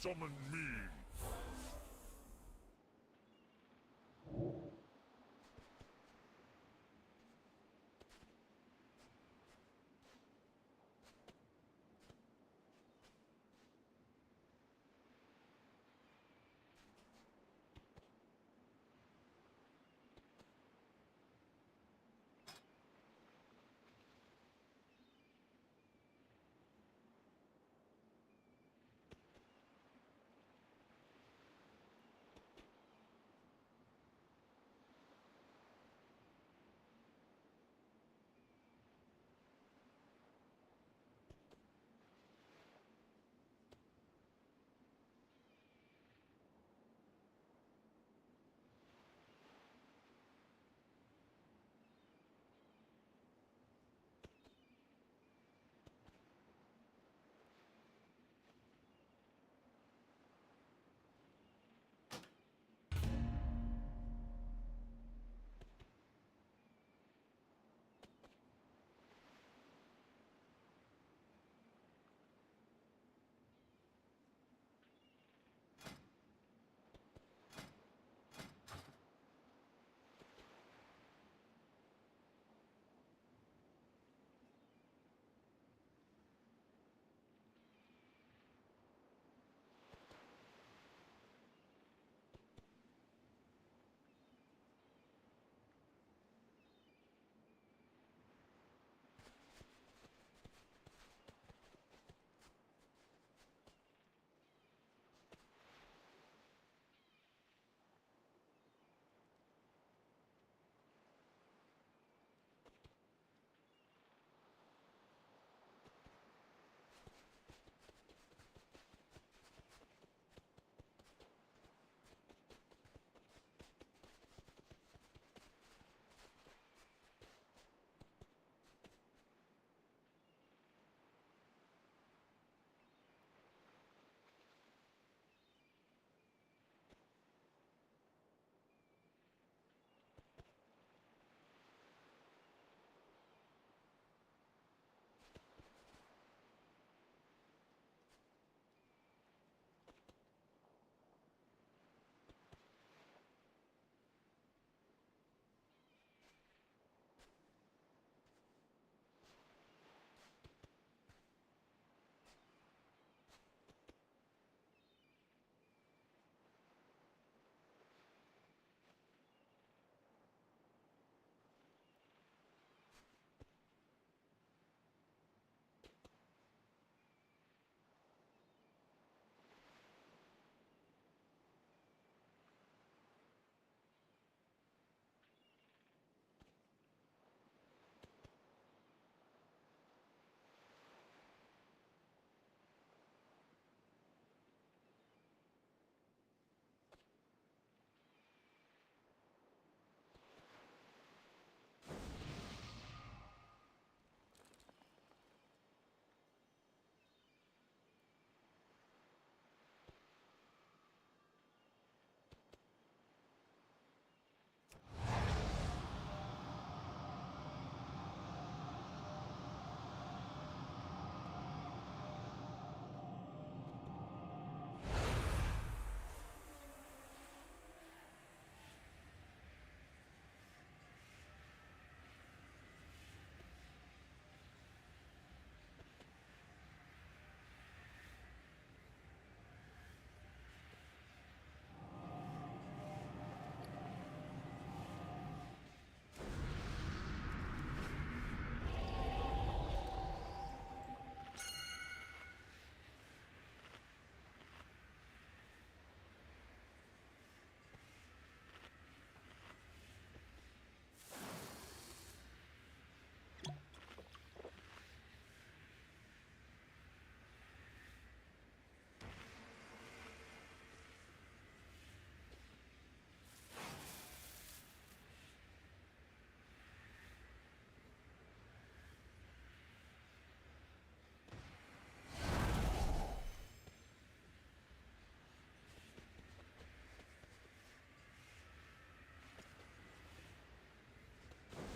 summon me.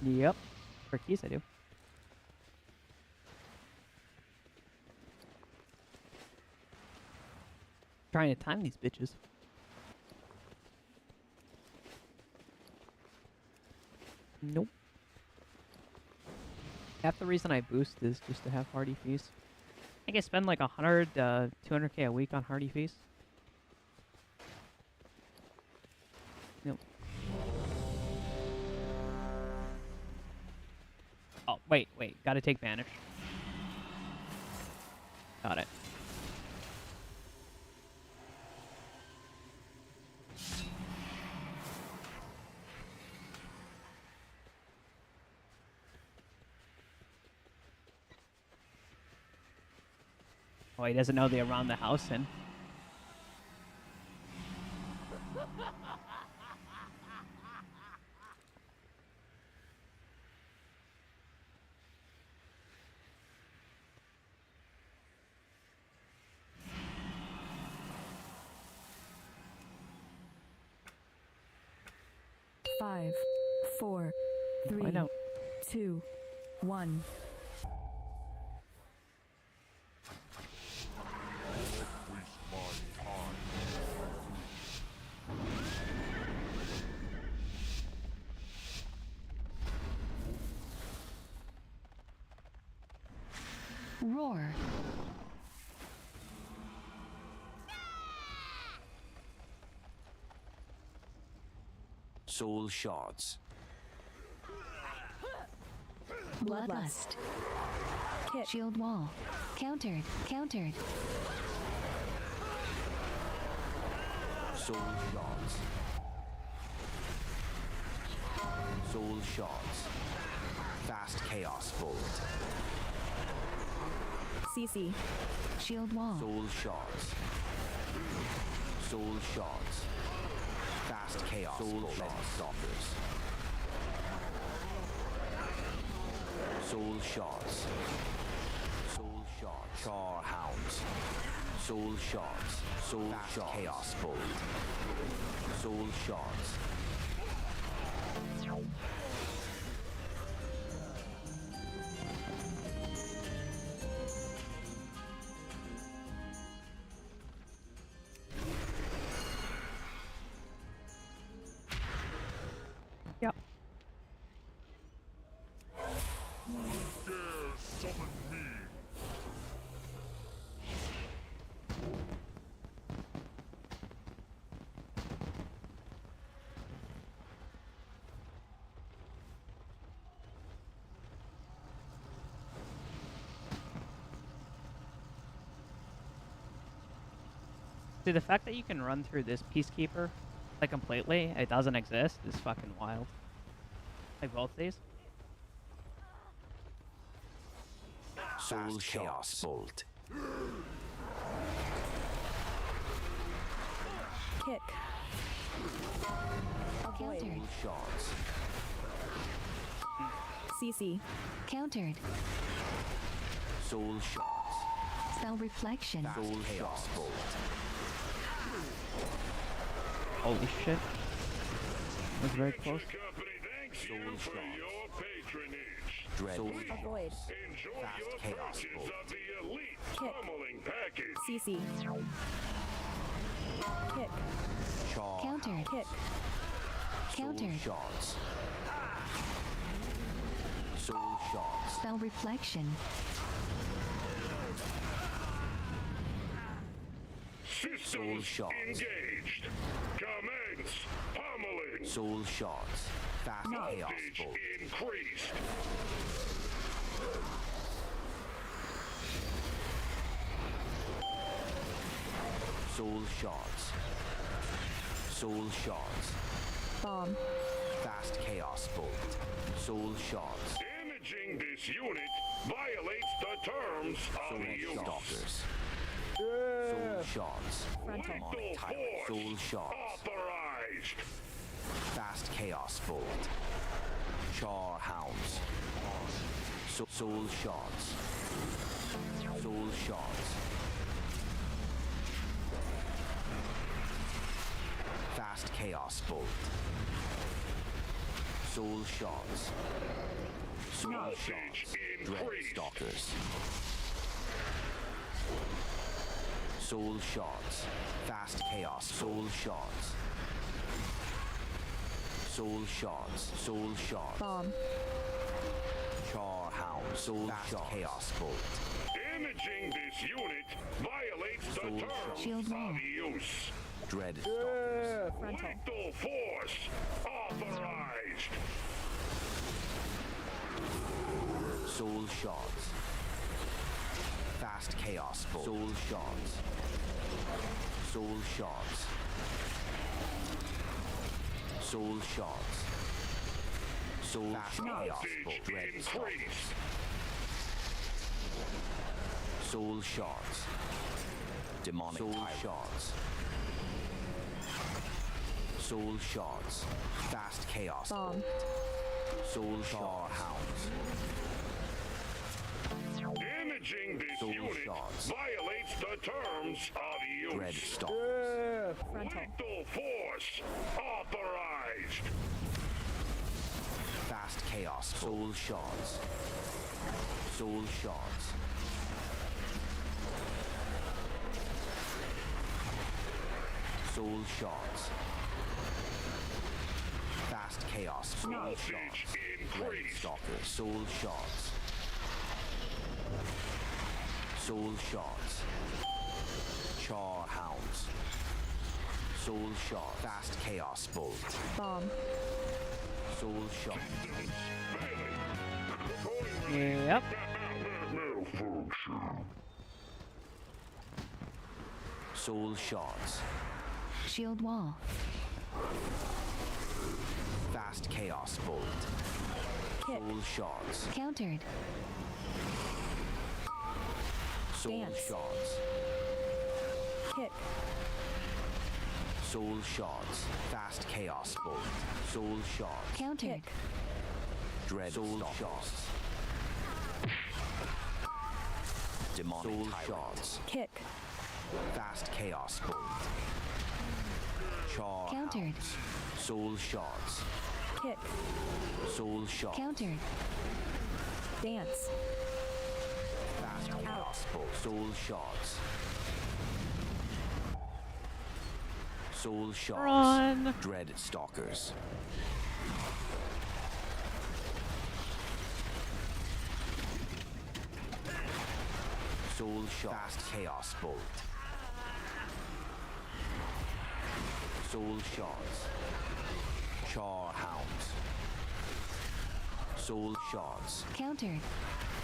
Yep. For keys, I do. Trying to time these bitches. Nope. Half the reason I boost is just to have Hardy Feast. I think I spend like 100, 200k a week on Hardy Feast. Nope. Oh, wait. Gotta take Banish. Got it. Oh, he doesn't know the around the house in. Five, four, Find three, out. 2, 1. Roar. Soul shards. Bloodlust. Kick. Shield wall. Countered. Countered. Soul shards. Soul shards. Fast chaos bolt. CC. Shield wall. Soul shards. Soul shards. Fast chaos bolt. Stalkers. Soul shards. Soul shards. Char hounds. Soul shards. Soul shards. Chaos bolt. Soul shards. Yep. See, the fact that you can run through this Peacekeeper, like, completely, it doesn't exist, is fucking wild. Like, both these? Soul chaos bolt. Kick. Avoid. Countered. Soul shards. CC. Countered. Soul shards. Spell reflection. Soul chaos bolt. Holy shit. Was very close. Company thanks Soul you for shards. your patronage. Dread. Soul Avoid. Enjoy Fast your chaos purchase bolt. of the elite Kick. pummeling package. CC. Kick. Char Countered. Kick. Countered. Soul shards. Soul shards. Spell reflection. Systems shards. engaged. Commence pummeling. Soul shards. Fast chaos Voltage bolt. increased. Soul shards. Soul shards. Bomb. Fast chaos bolt. Soul shards. Damaging this unit violates the terms of Soul the use. stalkers. Soul shards. Frontal. Lethal Tyrant. Soul force shards. authorized. Fast chaos bolt. Char hounds. Soul shards. Soul shards. Fast chaos bolt. Soul shards. Soul Voltage shards. Dread increased. stalkers. Soul shards. Fast chaos. Soul shards. Soul shards. Soul shards. Bomb. Char hound. Soul shards. Chaos bolt. Damaging this unit violates the Soul terms Shield wall. of use. Dread stalkers. Frontal. Lethal force authorized. Soul shards. Fast chaos bolt. Soul shards. Soul shards. Soul shards. Soul fast chaos bolt. Voltage Dread stalkers. increased. Soul shards. Demonic soul shards. Soul shards. Fast chaos Bomb. bolt. Soul shard hounds. Damaging this Soul unit shards. violates the terms of Dread use. stalkers. Frontal. Lethal force authorized. Fast chaos. Soul shards. Soul shards. Soul shards. Fast chaos. Soul Voltage shards. Dread increased. stalkers. Soul shards. Soul shards. Char hounds. Soul shard. Fast chaos bolt. Bomb. Soul shard. Yep. Soul shards. Shield wall. Fast chaos bolt. Kick. Soul shards. Countered. Soul Dance. shards. Kick. Soul shards. Fast chaos bolt. Soul shards. Countered. Kick. Dread soul shards. Demonic soul shards. Kick. Fast chaos bolt. Char Countered. hounds. Soul shards. Kick. Soul shards. Countered. Dance. Fast chaos bolt. Soul shards. Soul shards. Run. Dread stalkers. Soul shards. Fast chaos bolt. Soul shards. Char hounds. Soul shards. Countered.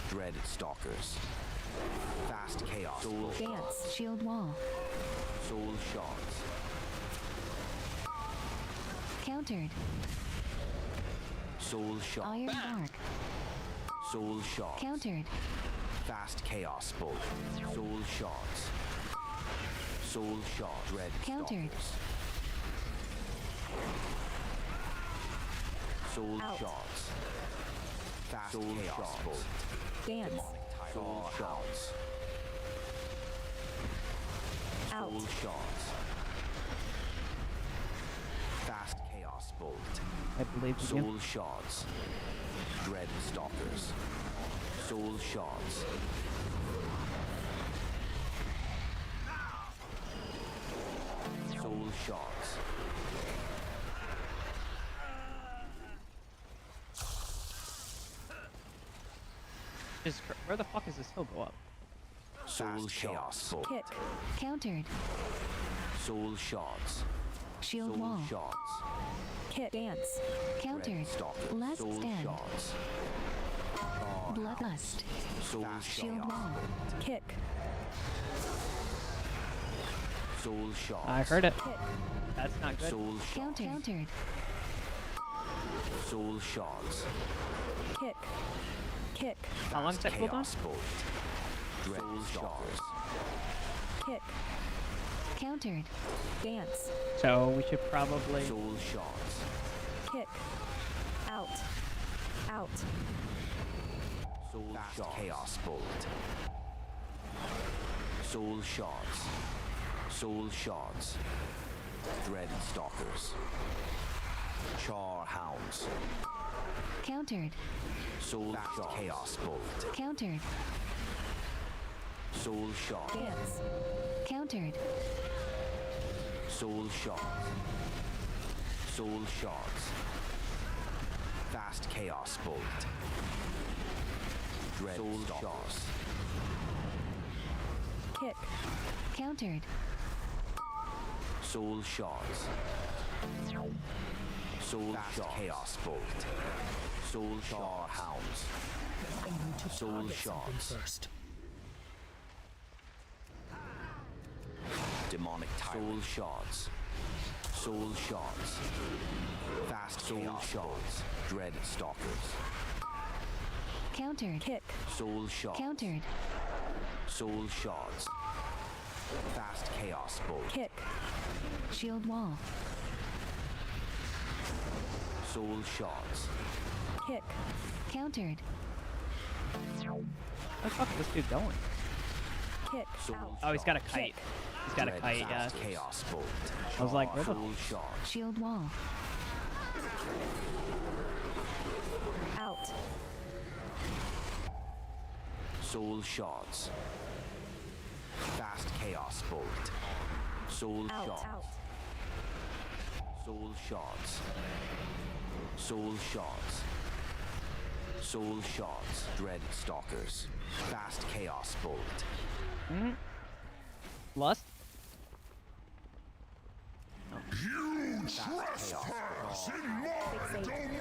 Dread stalkers. Fast chaos. Soul Dance. Shield wall. Soul shards. Countered. Soul shards. Iron bark. Soul shards. Countered. Fast chaos bolt. Soul shards. Soul shards. Dread Countered. stalkers. Soul Out. shards. Fast soul chaos bolt. Dance. Soul shards. Out. Soul shards. Fast chaos bolt. I believe in you. Soul shards. Dread stalkers. Soul shards. Soul shards. Where the fuck does this hill go up? Soul chaos bolt. Kick. Countered. Soul shards. Shield Soul wall. shards. Kick. Dance. Countered. Dread stalkers. Last Soul stand. shards. Bloodlust. Soul Shield shards. wall. Kick. Soul shards. I heard it. Kick. That's not good. Soul shards. Countered. Soul shards. Kick. Kick. How long's that cooldown? Chaos bolt. Dread stalkers. Kick. Countered. Dance. So we should probably. Soul shards. Kick. Out. Out. Soul shards. Chaos bolt. Soul shards. Soul shards. Dread stalkers. Char hounds. Countered. Soul shards. Chaos bolt. Countered. Soul Shard. Dance. Countered. Soul Shards. Soul Shards. Fast Chaos Bolt. Dread Soul Shards. Kick. Countered. Soul Shards. Soul Fast Chaos Bolt. Soul Shard Hounds. Soul Shards. First. Demonic Soul Shards. Soul Shards. Fast Soul Shards. Dread Stalkers. Countered. Kick. Soul Shards. Countered. Soul Shards. Fast Chaos Bolt. Kick. Shield wall. Soul Shards. Kick. Countered. Where the fuck is this dude going? Kick. Soul Out. Oh, he's got a Shards. kite. He's got a Dread kite, yeah. Fast Chaos Bolt. I was like, where the Soul Shards. Shield wall. Out. Soul Shards. Fast Chaos Bolt. Soul Out. Shards. Out. Soul Shards. Soul Shards. Soul Shards. Dread Stalkers. Fast Chaos Bolt. Lust? You Fast trespass in my Fixate. domain!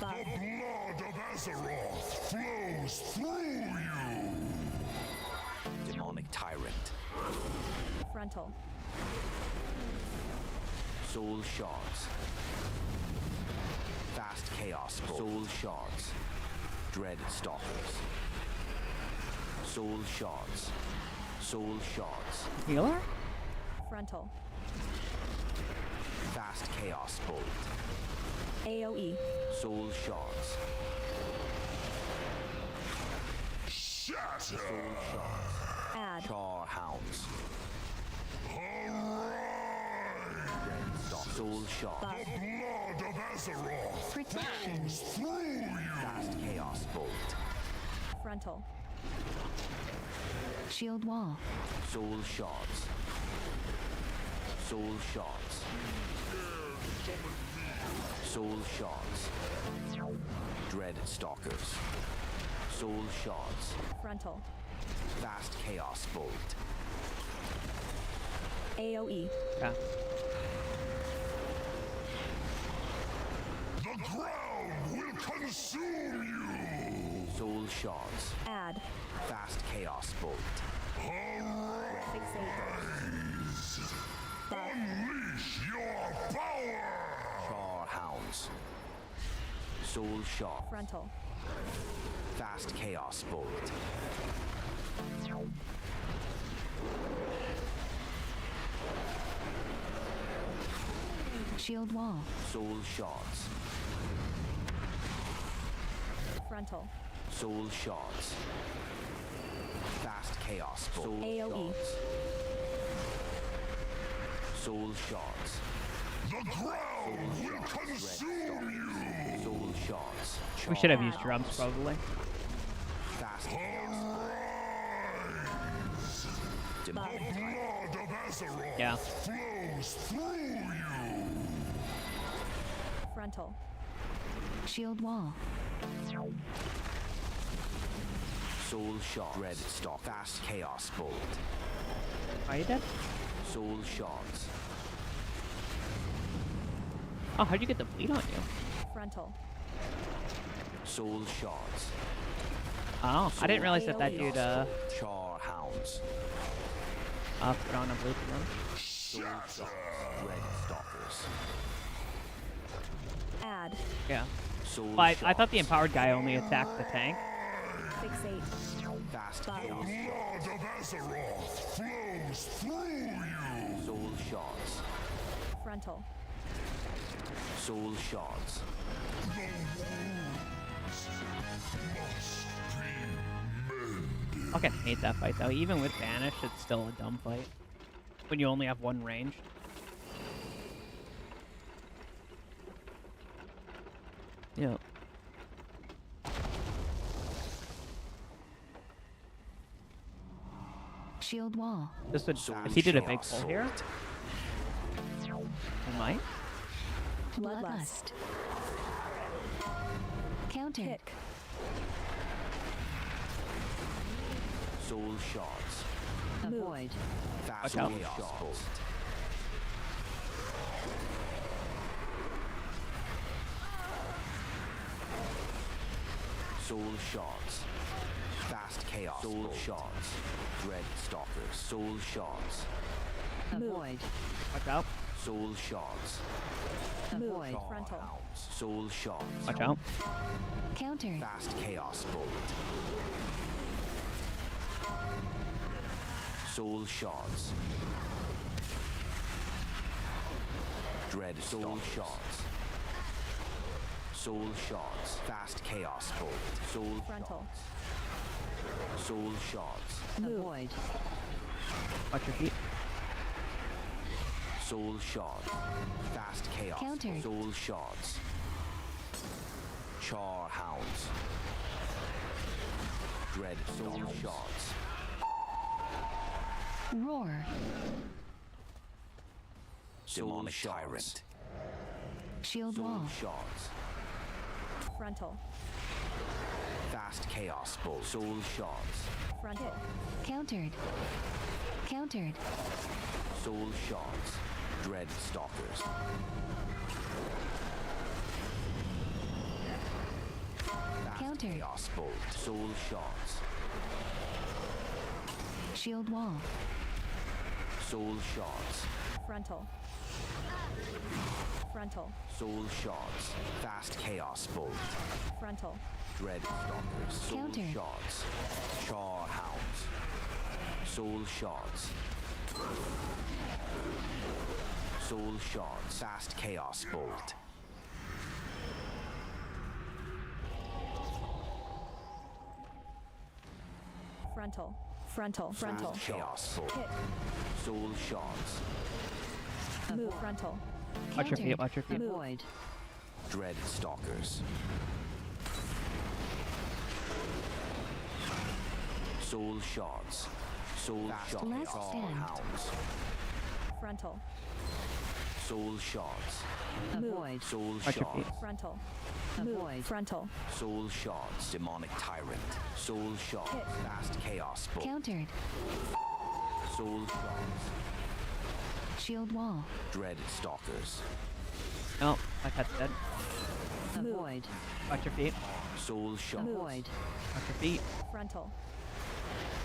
Buff. The blood of Azeroth flows through you! Demonic Tyrant. Frontal. Soul Shards. Fast Chaos Bolt. Soul Shards. Dread Stalkers. Soul Shards. Soul Shards. Healer? Frontal. Fast Chaos Bolt. AoE. Soul Shards. Shatter! Add. Char Hounds. Arise! Soul Shards. Buff. Blood of Azeroth Protection. flows through you! Fast Chaos Bolt. Frontal. Shield wall. Soul Shards. Soul Shards. Soul Shards. Dread Stalkers. Soul Shards. Frontal. Fast Chaos Bolt. AoE. Yeah. The ground will consume you! Soul Shards. Add. Fast Chaos Bolt. Fixate. Buff. Unleash your power! Char Hounds. Soul Shard. Frontal. Fast Chaos Bolt. Shield wall. Soul Shards. Frontal. Soul Shards. Fast Chaos Bolt. Soul AoE. Shards. Soul Shards. The ground will consume you! Soul Shards. We should have used drums, probably. Fast Chaos. Demonic The blood of Azeroth Yeah. flows through you! Frontal. Shield wall. Soul Shards. Dread Stalk. Fast Chaos Bolt. Are you dead? Soul Shards. Oh, how'd you get the bleed on you? Frontal. Soul Shards. Oh, I didn't realize that AoE. dude, Char Hounds. put on a blue run. Soul Shards. Red Stalkers. Add. Yeah. Soul But I Shards. thought the empowered guy only attacked the tank. Fixate. Fast Buff. Chaos. Blood of Azeroth flows through you! Soul Shards. Frontal. Soul Shards. Fucking hate that fight though. Even with Banish, it's still a dumb fight. When you only have one range. Yep. Shield wall. This would, Soul if he did a big Chaos pull here, Bolt. I might. Bloodlust. Countered. Kick. Soul Shards. Avoid. Fast Watch out. Chaos Bolt. Soul Shards. Fast Chaos Soul Bolt. Shards. Dread Stalkers. Soul Shards. Avoid. Watch out. Soul Shards. Avoid. Frontal. Hounds. Soul Shards. Watch out. Countered. Fast Chaos Bolt. Soul Shards. Dread Soul Shards. Soul Shards. Fast Chaos Bolt. Soul Frontal. Shards. Soul Shards. Avoid. Watch your feet. Soul Shards. Fast Chaos. Countered. Soul Shards. Char Hounds. Dread Soul Shards. Roar. Demonic Tyrant. Shield Soul wall. Shards. Frontal. Fast Chaos Bolt. Soul Shards. Frontal. Countered. Countered. Soul Shards. Dread Stalkers. Fast Countered. Chaos Bolt. Soul Shards. Shield wall. Soul Shards. Frontal. Frontal. Soul Shards. Fast Chaos Bolt. Frontal. Dread Stalkers. Soul Countered. Shards. Char Hounds. Soul Shards. Soul Shards. Fast Chaos Bolt. Frontal. Frontal. Frontal. Fast Chaos Bolt. Kick. Soul Shards. Move. Frontal. Watch your feet. Countered. Watch your feet. Avoid. Dread Stalkers. Soul Shards. Soul Shards. Last Char stand. Hounds. Frontal. Soul Shards. Avoid. Soul Watch your feet. Shards. Frontal. Avoid. Frontal. Soul Shards. Demonic Tyrant. Soul Shards. Kick. Fast Chaos Bolt. Countered. Soul Shards. Shield wall. Dread Stalkers. No, my pet's dead. Avoid. Watch your feet. Soul Shards. Avoid. Watch your feet. Frontal.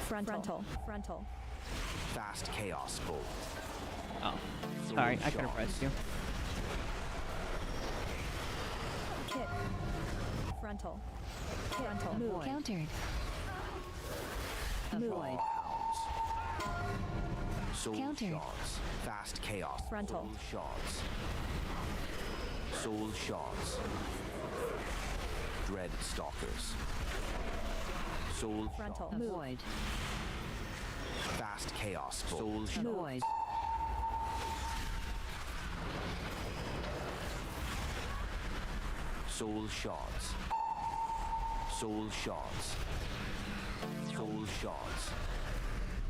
Frontal. Frontal. Fast Chaos Bolt. Oh, Soul sorry. I could have Shards. pressed you. Kick. Frontal. Frontal. Move. Countered. Avoid. Hounds. Soul Countered. Shards. Fast Chaos. Frontal. Soul Shards. Soul Shards. Dread Stalkers. Soul Frontal. Shards. Avoid. Fast Chaos. Soul Shards. Avoid. Soul Shards. Soul Shards. Soul Shards.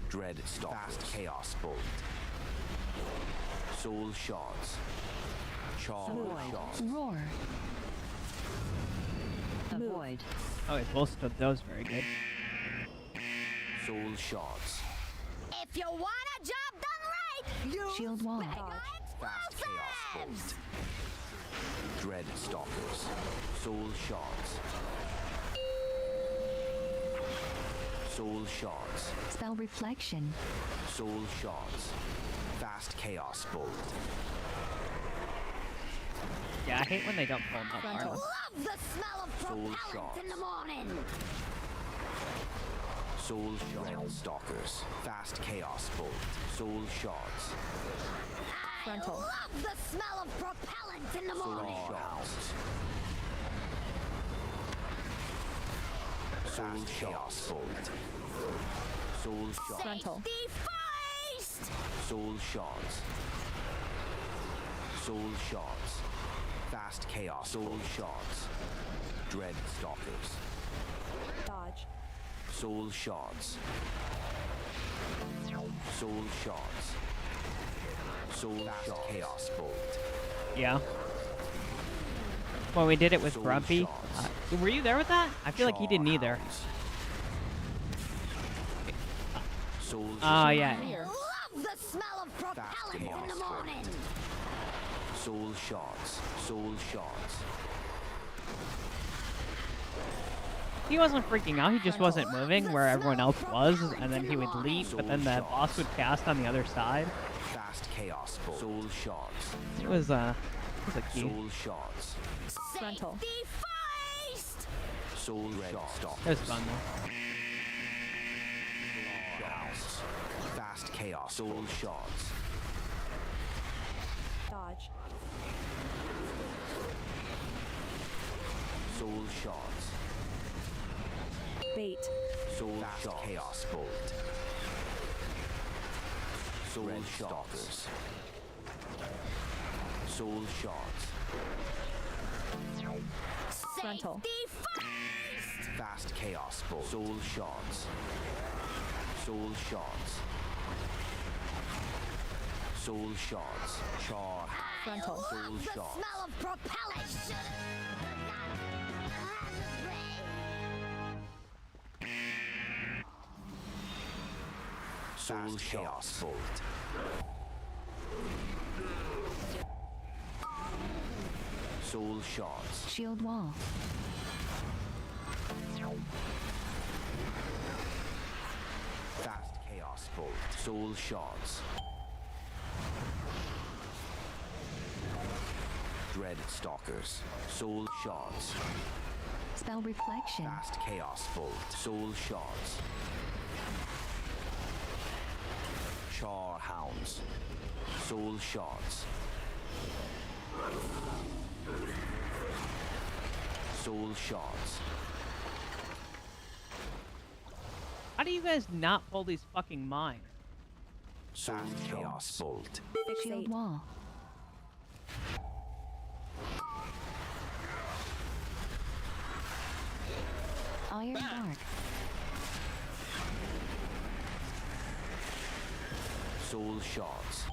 Dread Stalkers. Fast Chaos Bolt. Soul Shards. Char Avoid. Shards. Roar. Avoid. Oh, we both stood those very good. Soul Shards. If you want a job done right, use Shield wall. Mega Fast Chaos Explosives! Bolt. Dread Stalkers. Soul Shards. Soul Shards. Spell reflection. Soul Shards. Fast Chaos Bolt. Yeah, I hate when they don't pull them up Frontal. far. Love the smell of Soul propellant in the Shards. morning! Soul Shards. Stalkers. Fast Chaos Bolt. Soul Shards. Frontal. Love the smell of propellant in the Soul morning! Shards. Soul Chaos Bolt. Soul Shards. Frontal. The feast! Soul Shards. Soul Shards. Fast Chaos. Soul Shards. Dread Stalkers. Dodge. Soul Shards. Soul shards. Soul fast chaos bolt. Yeah. When we did it with Soul Grumpy. shards. Were you there with that? I feel like he didn't either. Soul Oh, shards. yeah. Here. Love the smell of propellant in the morning. Soul shards. Soul shards. He wasn't freaking out, he just wasn't moving where everyone else was, and then he would leap, but then the boss would cast on the other side. Fast chaos bolt. Soul shards. It was a key. Soul shards. Frontal. Safety first. Soul red stock. It was fun though. Shards. Fast chaos. Soul shards. Dodge. Soul shards. Bait. Soul fast chaos bolt. Soul red stalkers. Soul shards. Frontal. Safety first. Fast chaos bolt. Soul shards. Soul shards. Soul shards. Char. Frontal. Soul Love the shards. smell of propellant. Soul chaos bolt. Soul shards. Shield wall. Fast chaos bolt. Soul shards. Dread stalkers. Soul shards. Spell reflection. Fast chaos bolt. Soul shards. Char hounds. Soul shards. Soul shards. How do you guys not pull these fucking mines? Soul chaos bolt. Shield Fixate. wall. Iron bark. Soul shards.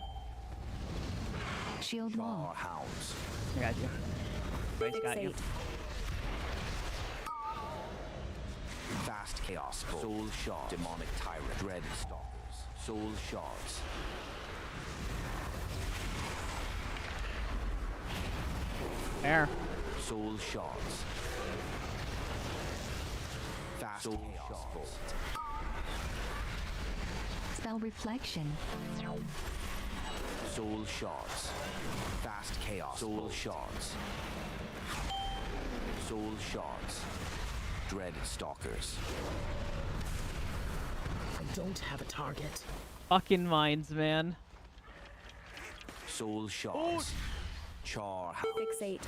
Shield Char wall. hounds. I got you. Everybody's got you. Fixate. Fast chaos bolt. Soul shards. Demonic tyrant. Dread stalkers. Soul shards. Fair. Soul shards. Fast soul chaos bolt. Spell reflection. Soul shards. Fast chaos. Soul shards. Soul shards. Dread stalkers. I don't have a target. Fucking mines, man. Soul shards. Char hound. Fixate.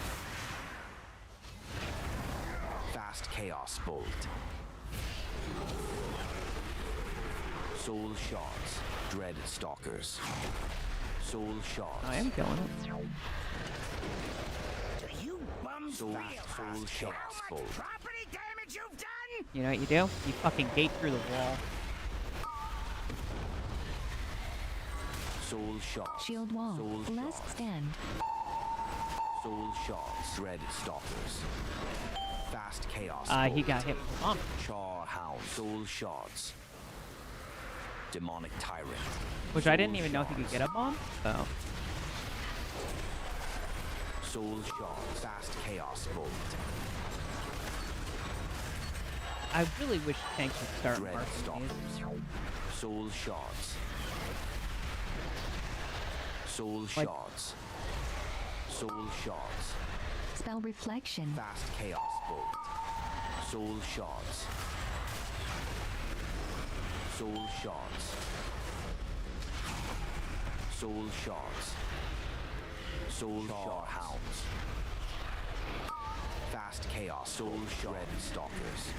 Fast chaos bolt. Soul shards. Dread stalkers. Soul shards. I am killing it. Do you bums Soul, realize soul shards how bolt. much property damage you've done? You know what you do? You fucking gate through the wall. Soul shards. Shield wall. Soul Last shards. stand. Soul shards. Dread stalkers. Fast chaos. He bolt. got hit with a bomb. Char hound. Soul shards. Demonic tyrant. Which I didn't even know if he could get a bomb. So. Soul shards. Fast chaos bolt. I really wish tanks would start Dread marking stalkers. these. Soul shards. Soul Like- shards. Soul shards. Spell reflection. Fast chaos bolt. Soul shards. Soul shards. Soul shards. Soul shard hounds. Fast chaos. Soul shred stalkers.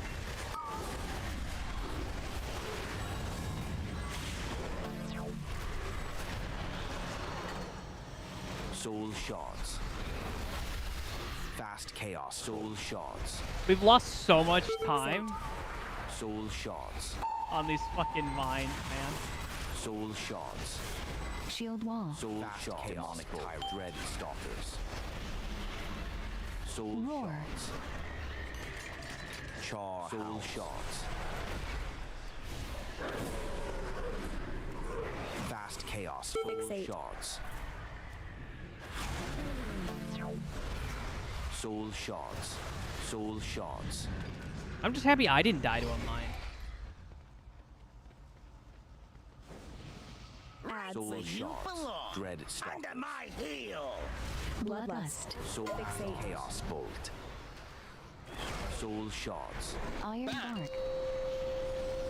Soul shards. Fast chaos. Soul shards. We've lost so much time Soul shards. on these fucking mines, man. Soul shards. Shield wall. Soul shards. Demonic tyrant. Dread stalkers. Soul Roar. shards. Char soul shards. Vast chaos. Soul Fixate. shards. Soul shards. Soul shards. I'm just happy I didn't die to a mine. Ads. Soul Where you shards. belong. Dread stalkers. Under my heel. Bloodlust. Soul Fixate. chaos bolt. Soul shards. Iron bark.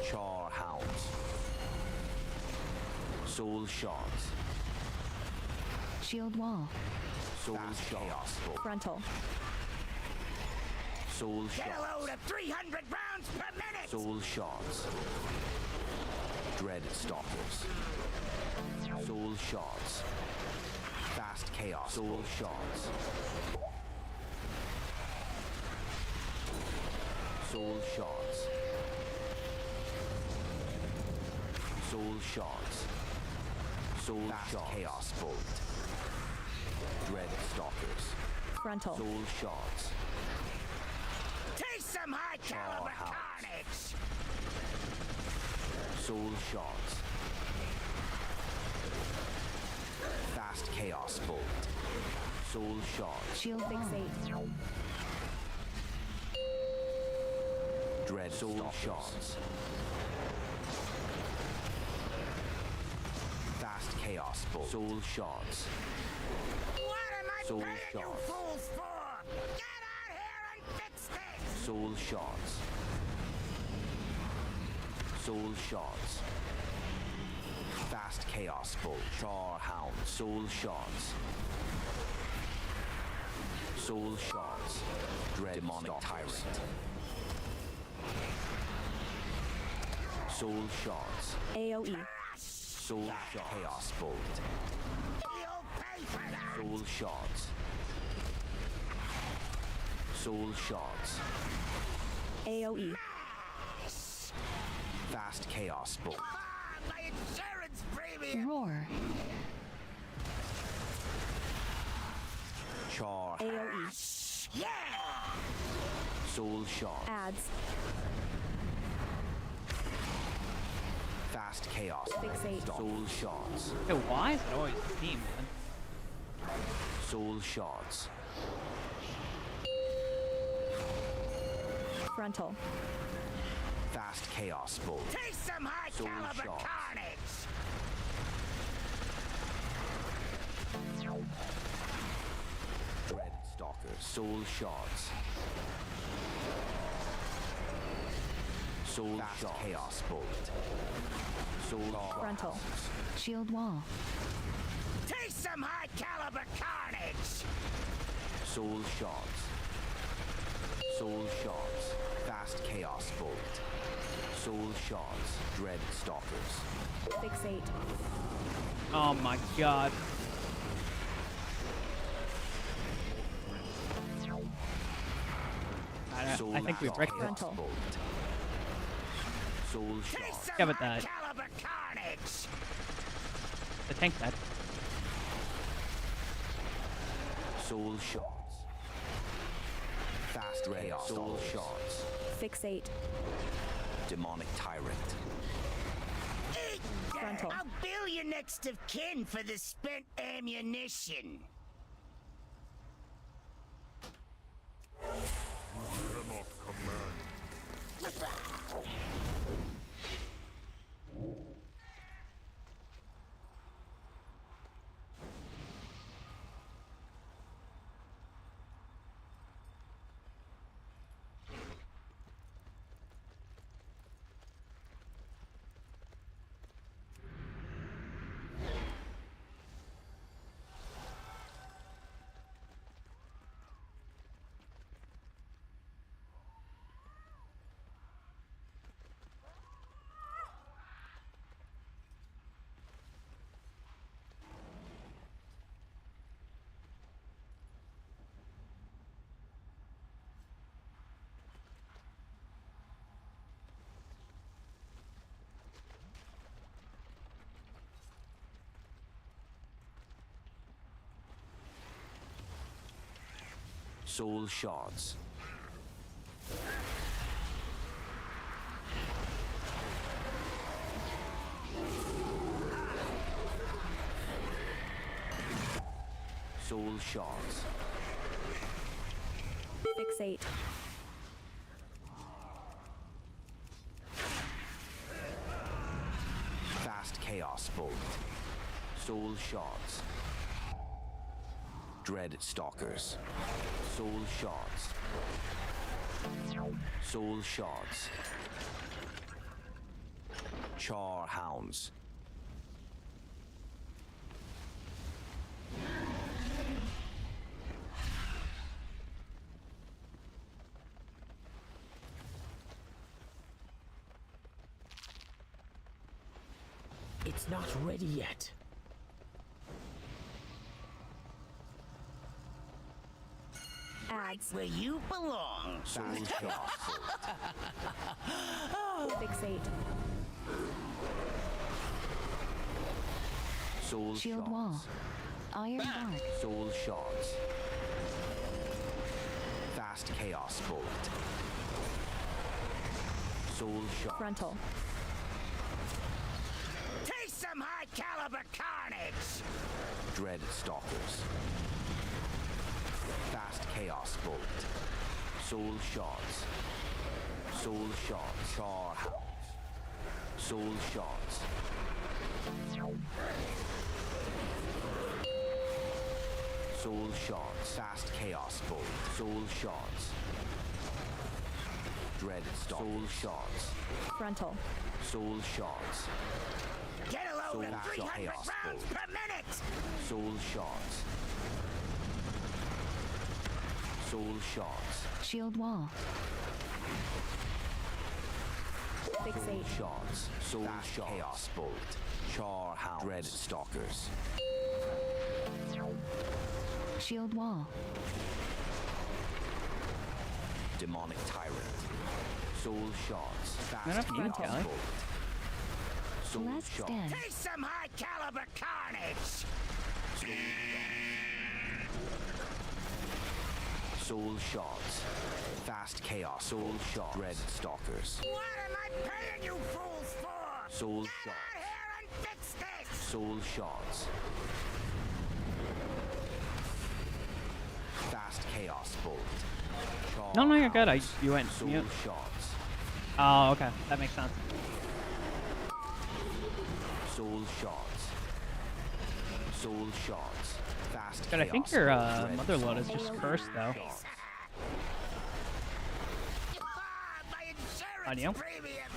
Char hounds. Soul shards. Shield wall. Soul chaos bolt. Frontal. Soul Get a shards. load of 300 rounds per minute. Soul shards. Dread stalkers. Soul shards. Fast chaos. Soul shards. Soul shards. Soul shards. Soul fast chaos bolt. Dread stalkers. Frontal. Soul shards. Taste some high caliber hounds. carnage. Soul shards. Fast chaos bolt. Soul shards. Shield wall. Fixate. Dread soul shards. Fast chaos bolt. Soul shards. What am I Soul paying you shards. fools for? Get out here and fix this. Soul shards. Soul shards. Fast chaos bolt. Char hound. Soul shards. Soul shards. Dread demonic tyrant. Soul shards. AoE. Soul shards. Chaos bolt. You'll pay for that. Soul shards. Soul shards. AoE. Fast chaos bolt. Ah, my insurance premium. Roar. Char. AoE. Yeah. Soul shards. Ads. Fast chaos. Fixate. Soul shards. Yo, why is it always the team, man? Soul shards. Frontal. Fast chaos bolt. Taste some high Soul caliber shards. carnage. Dread stalkers. Soul shards. Soul fast chaos bolt. Soul Frontal. Shield wall. Taste some high caliber carnage. Soul shards. Soul shards. Fast chaos bolt. Soul shards. Dread stalkers. Fixate. Oh my god. I think we wrecked it. Frontal. Bolt. Soul Taste shards. some Yeah, but high that- caliber carnage. The tank that. Soul shards. Fast chaos. Soul shards. Fixate. Demonic tyrant. Eat that. Frontal. I'll bill your next of kin for the spent ammunition. Cannot command. Soul shards. Soul shards. Fixate. Fast chaos bolt. Soul shards. Dread stalkers. Soul shards. Soul shards. Char hounds. It's not ready yet. Ads. Where you belong. Soul chaos bolt. Fixate. Soul Shield shards. wall. Iron Bark. Soul shards. Fast chaos bolt. Soul shards. Frontal. Taste some high caliber carnage. Dread stalkers. Fast chaos bolt. Soul shards. Soul shards. Char hounds. Soul shards. Soul shards. Fast chaos bolt. Soul shards. Dread stalkers. Soul shards. Frontal. Soul shards. Get a load Soul of 300 chaos rounds bolt. per minute. Soul shards. Soul shards. Shield wall. Soul Fixate. shards. Soul shards. Chaos bolt. Char hounds. Dread stalkers. Shield wall. Demonic tyrant. Soul shards. Fast Not enough you, chaos Callie. bolt. Soul Last shards. stand. Taste some high caliber carnage. Soul shards. Fast chaos. Soul shards. Dread stalkers. What am I paying you fools for? Soul Get shards. out here and fix this. Soul shards. Fast chaos bolt. Char No, you're good. hounds. You went Soul mute. shards. Oh, okay. That makes sense. Soul shards. Soul shards. Fast But I think chaos your bolt. Dread mother load is stalkers. just cursed, though. My insurance On you? premium.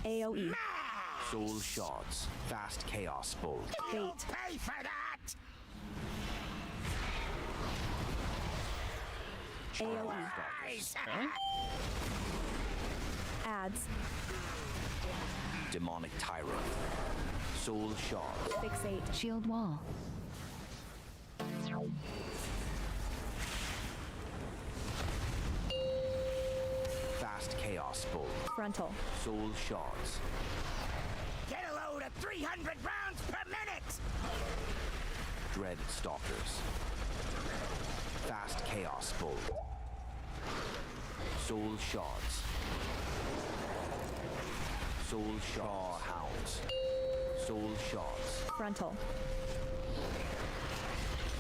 AoE. Soul shards. Fast chaos bolt. You'll Fate. pay for that. AoE. Eyes. Really? Ads. Demonic tyrant. Soul shards. Fixate. Shield wall. Fast chaos bolt. Frontal. Soul shards. Get a load of 300 rounds per minute. Dread stalkers. Fast chaos bolt. Soul shards. Soul char hounds. Soul shards. Frontal.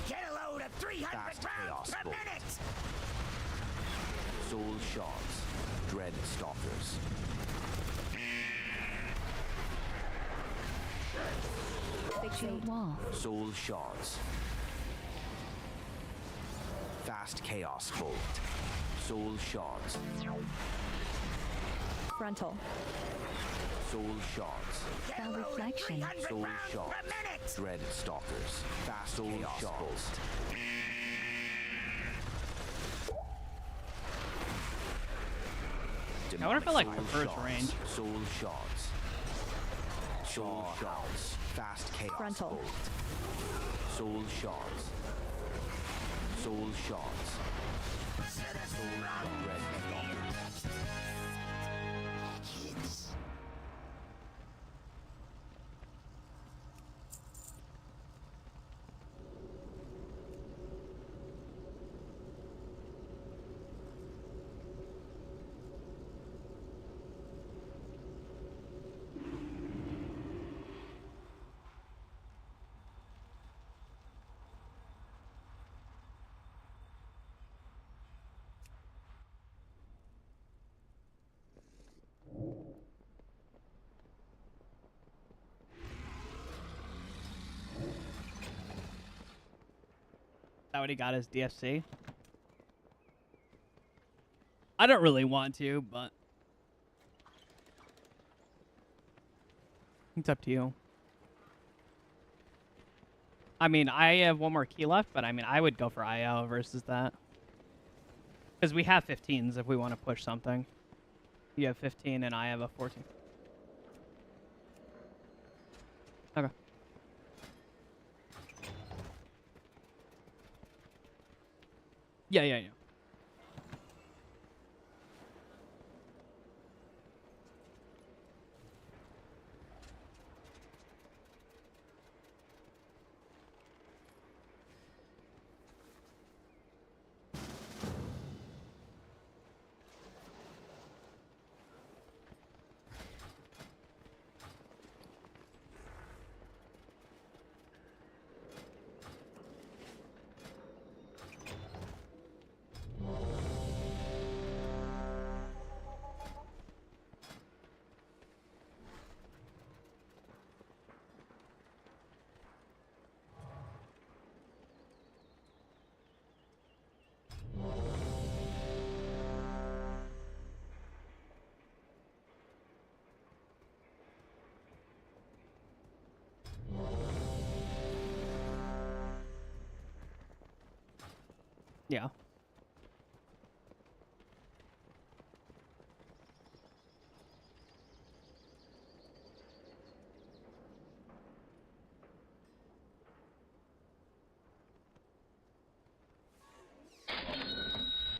Get a load of 300 Fast rounds chaos per bolt. minute. Soul shards. Dread stalkers. Shield Fixate. wall. Soul shards. Fast chaos bolt. Soul shards. Frontal. Soul shards. Get a Spell load of reflection. 300 Soul rounds shards. per minute. Dread stalkers. Fast chaos bolt. I wonder if I like Soul prefers shards. range. Soul shards. Soul shards. Fast chaos Frontal. bolt. Soul shards. Soul shards. Soul red stalkers. that what he got his DFC? I don't really want to, but it's up to you. I mean, I have one more key left, but I mean, I would go for IO versus that. Because we have 15s if we want to push something. You have 15 and I have a 14. Okay. Yeah. Yeah.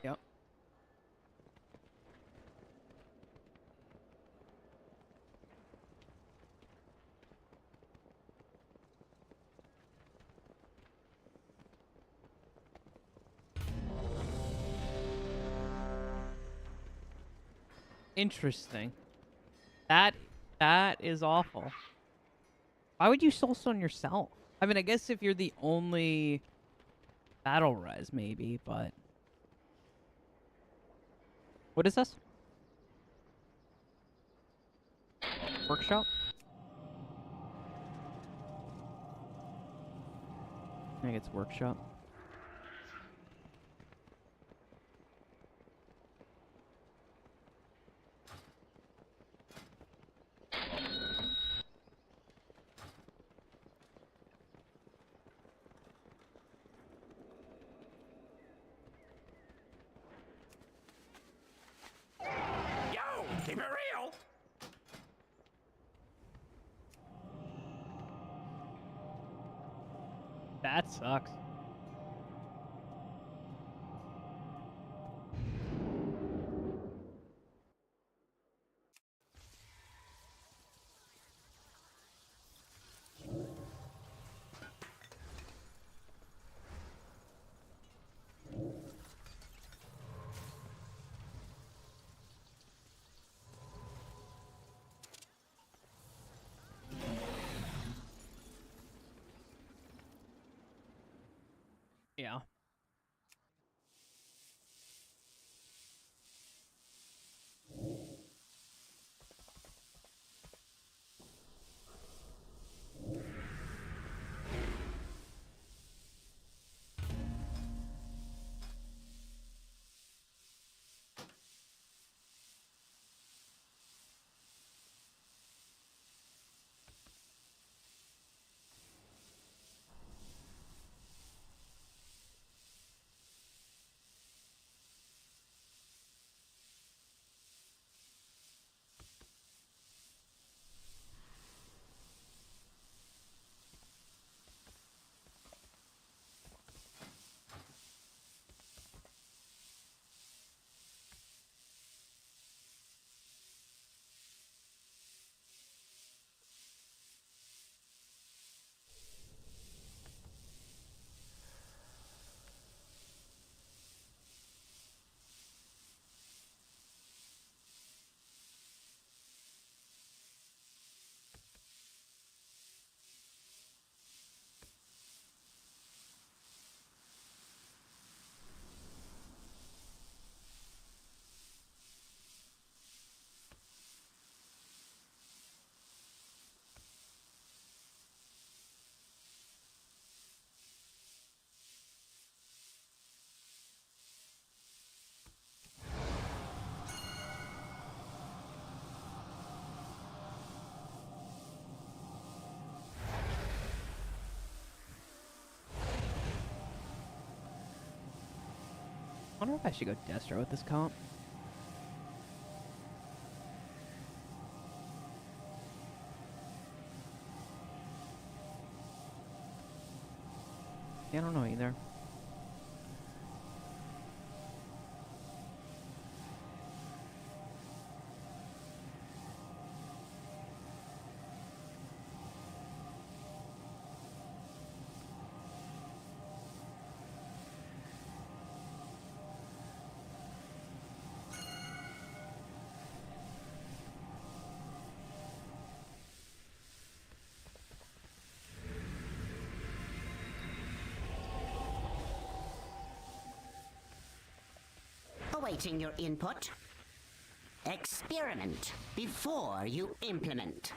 Yep. Interesting. That is awful. Why would you soulstone yourself? I mean, I guess if you're the only battle res, maybe, but what is this? Workshop? I think it's workshop. Yo, keep it real. That sucks. Yeah. wonder if I should go Destro with this comp. Yeah, I don't know either. Awaiting your input. Experiment before you implement.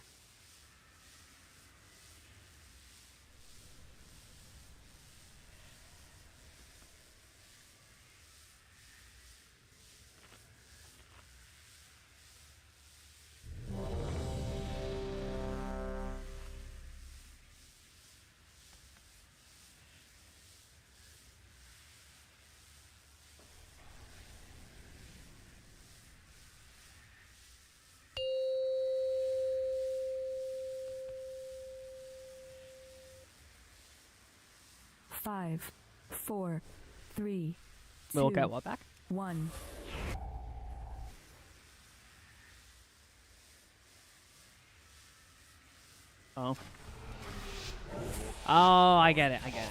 Five, four, three, We'll two, get what back? 1. Oh. Oh, I get it. I get it.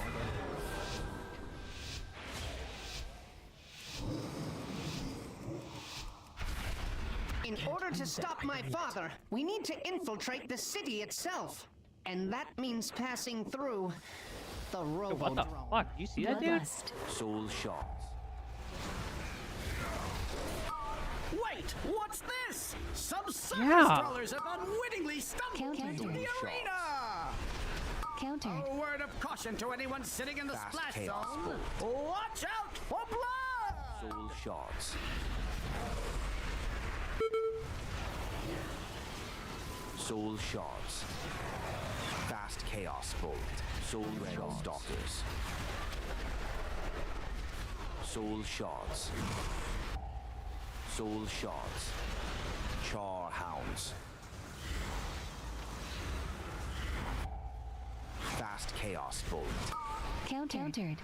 In order to stop my father, we need to infiltrate the city itself. And that means passing through the Dude, what the Robodrome. fuck? You see that, dude? Bloodlust. Soul Shards. Wait, what's this? Some circus Yeah. trollers have unwittingly stumbled Counter. into the arena! Countered. A word of caution to anyone sitting in the Fast splash chaos zone. Watch out for blood! Soul Shards. Soul Shards. Fast Chaos Bolt. Soul Shards. Stalkers. Soul Shards. Soul Shards. Char Hounds. Fast Chaos Bolt. Countered.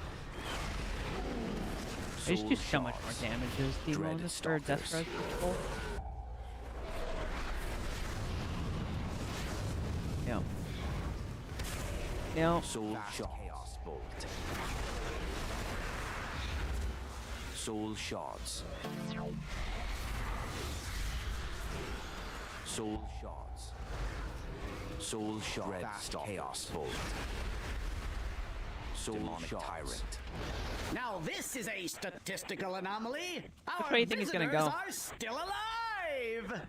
They just do so Soul much more Shards. damage as Demon Dread or Stalkers. Destro people. Yeah. No. Soul Chaos Bolt. Soul Shards. Soul Shards. Soul Shards. Red Chaos Bolt. Soul Tyrant. Now this is a statistical anomaly. Which Our way do you think he's gonna visitors go? are still alive.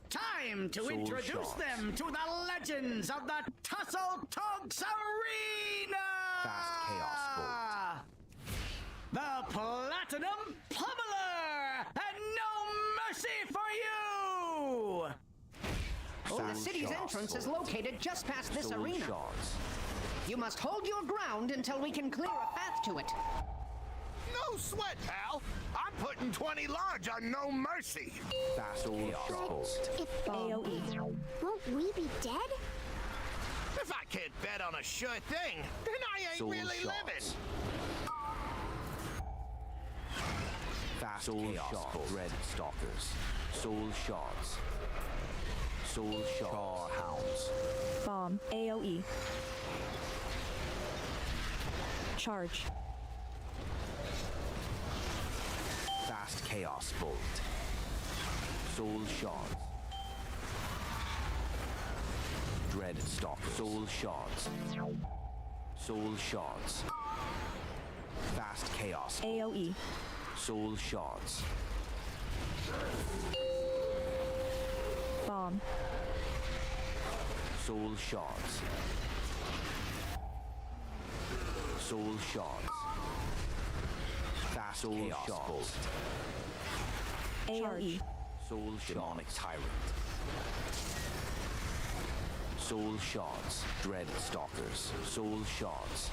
Time to Soul introduce Shards. them to the legends of the Tussle Tonks Arena. Fast Chaos The Platinum Pummeler, and no mercy for you. The city's entrance is located just past this Soul arena. Shards. You must hold your ground until we can clear a path to it. No sweat, pal. I'm putting 20 large on no mercy. Fast Chaos Bolt. If AoE. won't we be dead? If I can't bet on a sure thing, then I ain't Soul really Shards. living. Fast Chaos Bolt. Red Stalkers. Soul Shards. Soul Char Hounds. Bomb. AoE. Charge. Fast Chaos Bolt. Soul Shards. Dread Stalkers. Soul Shards. Soul Shards. Fast Chaos. AoE. Soul Shards. Bomb. Soul Shards. Soul Shards. Fast Soul Chaos Bolt. AoE. Soul Demonic Tyrant. Soul Shards. Dread Stalkers. Soul Shards.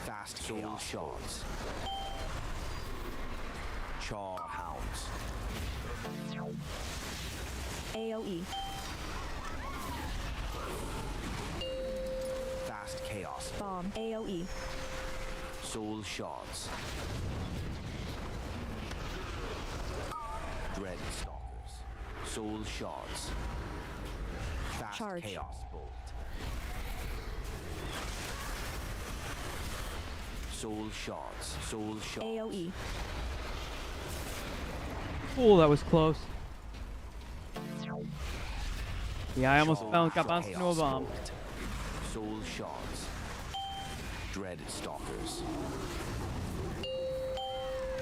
Fast Soul Shards. Char hounds. AoE. Fast chaos. Bomb. AoE. Soul shards. Dread stalkers. Soul shards. Fast Charge. chaos bolt. Soul shards. Soul shards. AoE. Oh, that was close. Yeah, I almost got bounced into a Chaos bomb. bolt. Soul shards. Dread stalkers.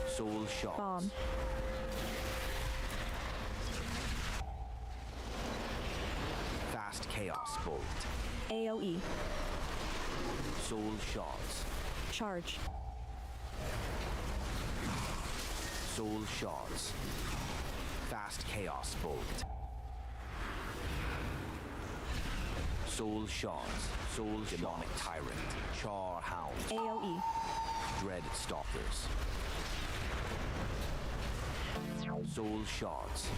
Soul shards. Bomb. Fast chaos bolt. AoE. Soul shards. Charge. Soul shards. Fast chaos bolt. Soul shards. Soul demonic tyrant. Char hound. AoE. Dread stalkers. Soul shards.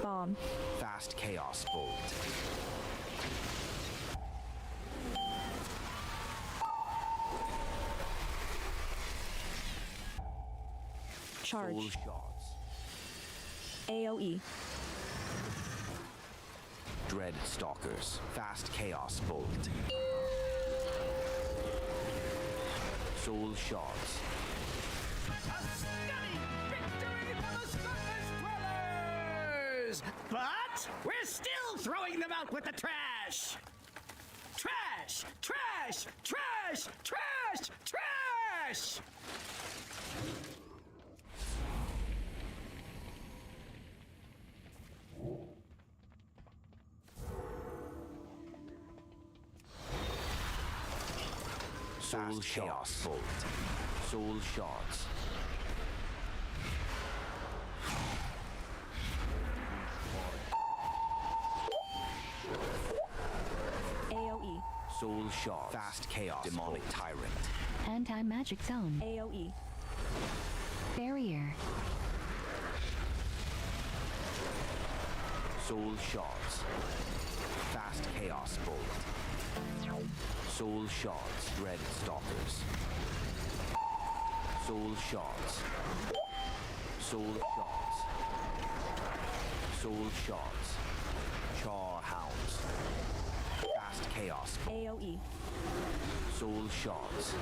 Bomb. Fast chaos bolt. Soul Charge. shards. AoE. Dread stalkers. Fast chaos bolt. Soul shards. But we're still throwing them out with the trash! Trash! Trash! Trash! Trash! Trash! Soul chaos bolt. Soul shards. AoE. Soul shard. Fast chaos. Demonic tyrant. Anti-magic zone. AoE. Barrier. Soul shards. Fast chaos bolt. Soul shards. Dread stalkers. Soul shards. Soul shards. Soul shards. Char hounds. Fast chaos bolt. AoE. Soul shards.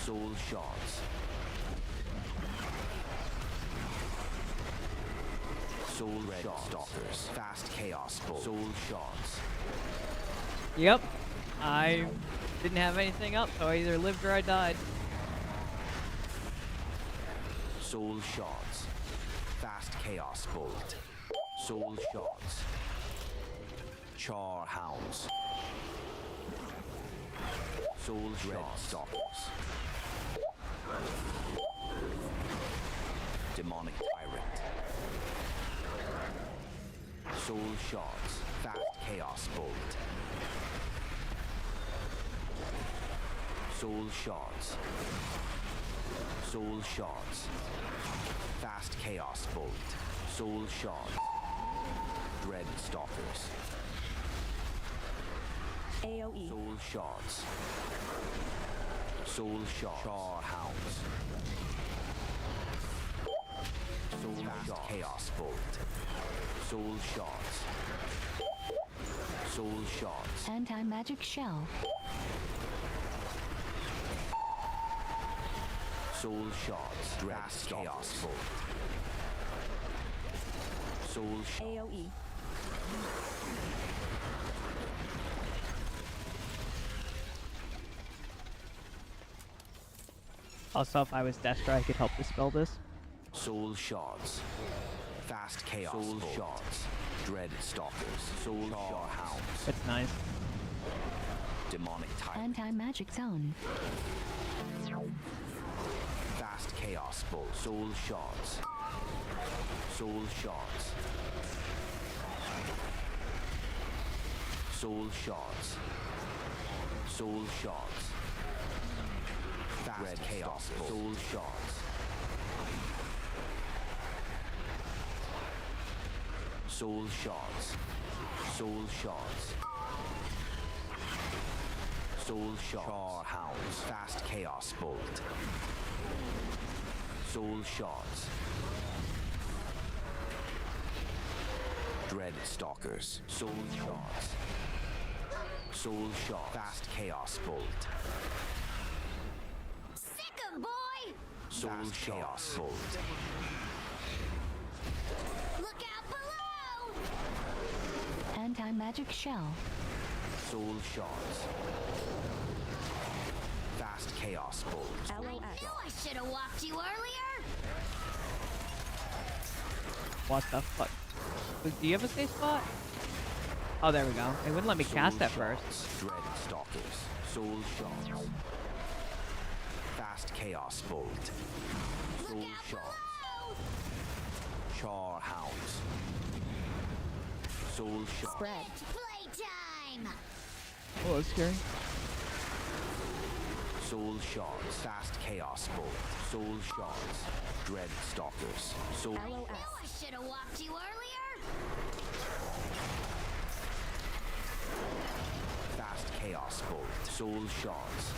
Soul shards. Soul red stalkers. Fast chaos bolt. Soul shards. Yep. I didn't have anything up, so I either lived or I died. Soul shards. Fast chaos bolt. Soul shards. Char hounds. Soul dread stalkers. Demonic tyrant. Soul shards. Fast chaos bolt. Soul shards. Soul shards. Fast chaos bolt. Soul shards. Dread stalkers. AoE. Soul shards. Soul shards. Char hounds. Soul fast chaos bolt. Soul shards. Soul shards. Anti-magic shell. Soul shards. Dread chaos bolt. Soul shards. AoE. Also, if I was Destra, I could help dispel this. Soul shards. Fast chaos. Soul shards. Dread stalkers. Soul char hounds. It's nice. Demonic tyrant. Anti-magic zone. Fast chaos bolt. Soul shards. Soul shards. Soul shards. Soul shards. Dread chaos bolt. Soul shards. Soul shards. Soul shards. Soul shards. Char hounds. Fast chaos bolt. Soul shards. Dread stalkers. Soul shards. Soul shards. Fast chaos bolt. Sick 'em, boy! Soul chaos bolt. Look out below! Anti-magic shell. Soul shards. Fast chaos bolt. I knew I should have walked you earlier! What the fuck? Do you have a safe spot? Oh, there we go. It wouldn't let me cast that first. Dread stalkers. Soul shards. Fast chaos bolt. Soul shards. Char hounds. Soul shards. Spread. Playtime! Oh, that's scary. Soul shards. Fast chaos bolt. Soul shards. Dread stalkers. Soul. I knew I should have walked you earlier! Fast chaos bolt. Soul shards.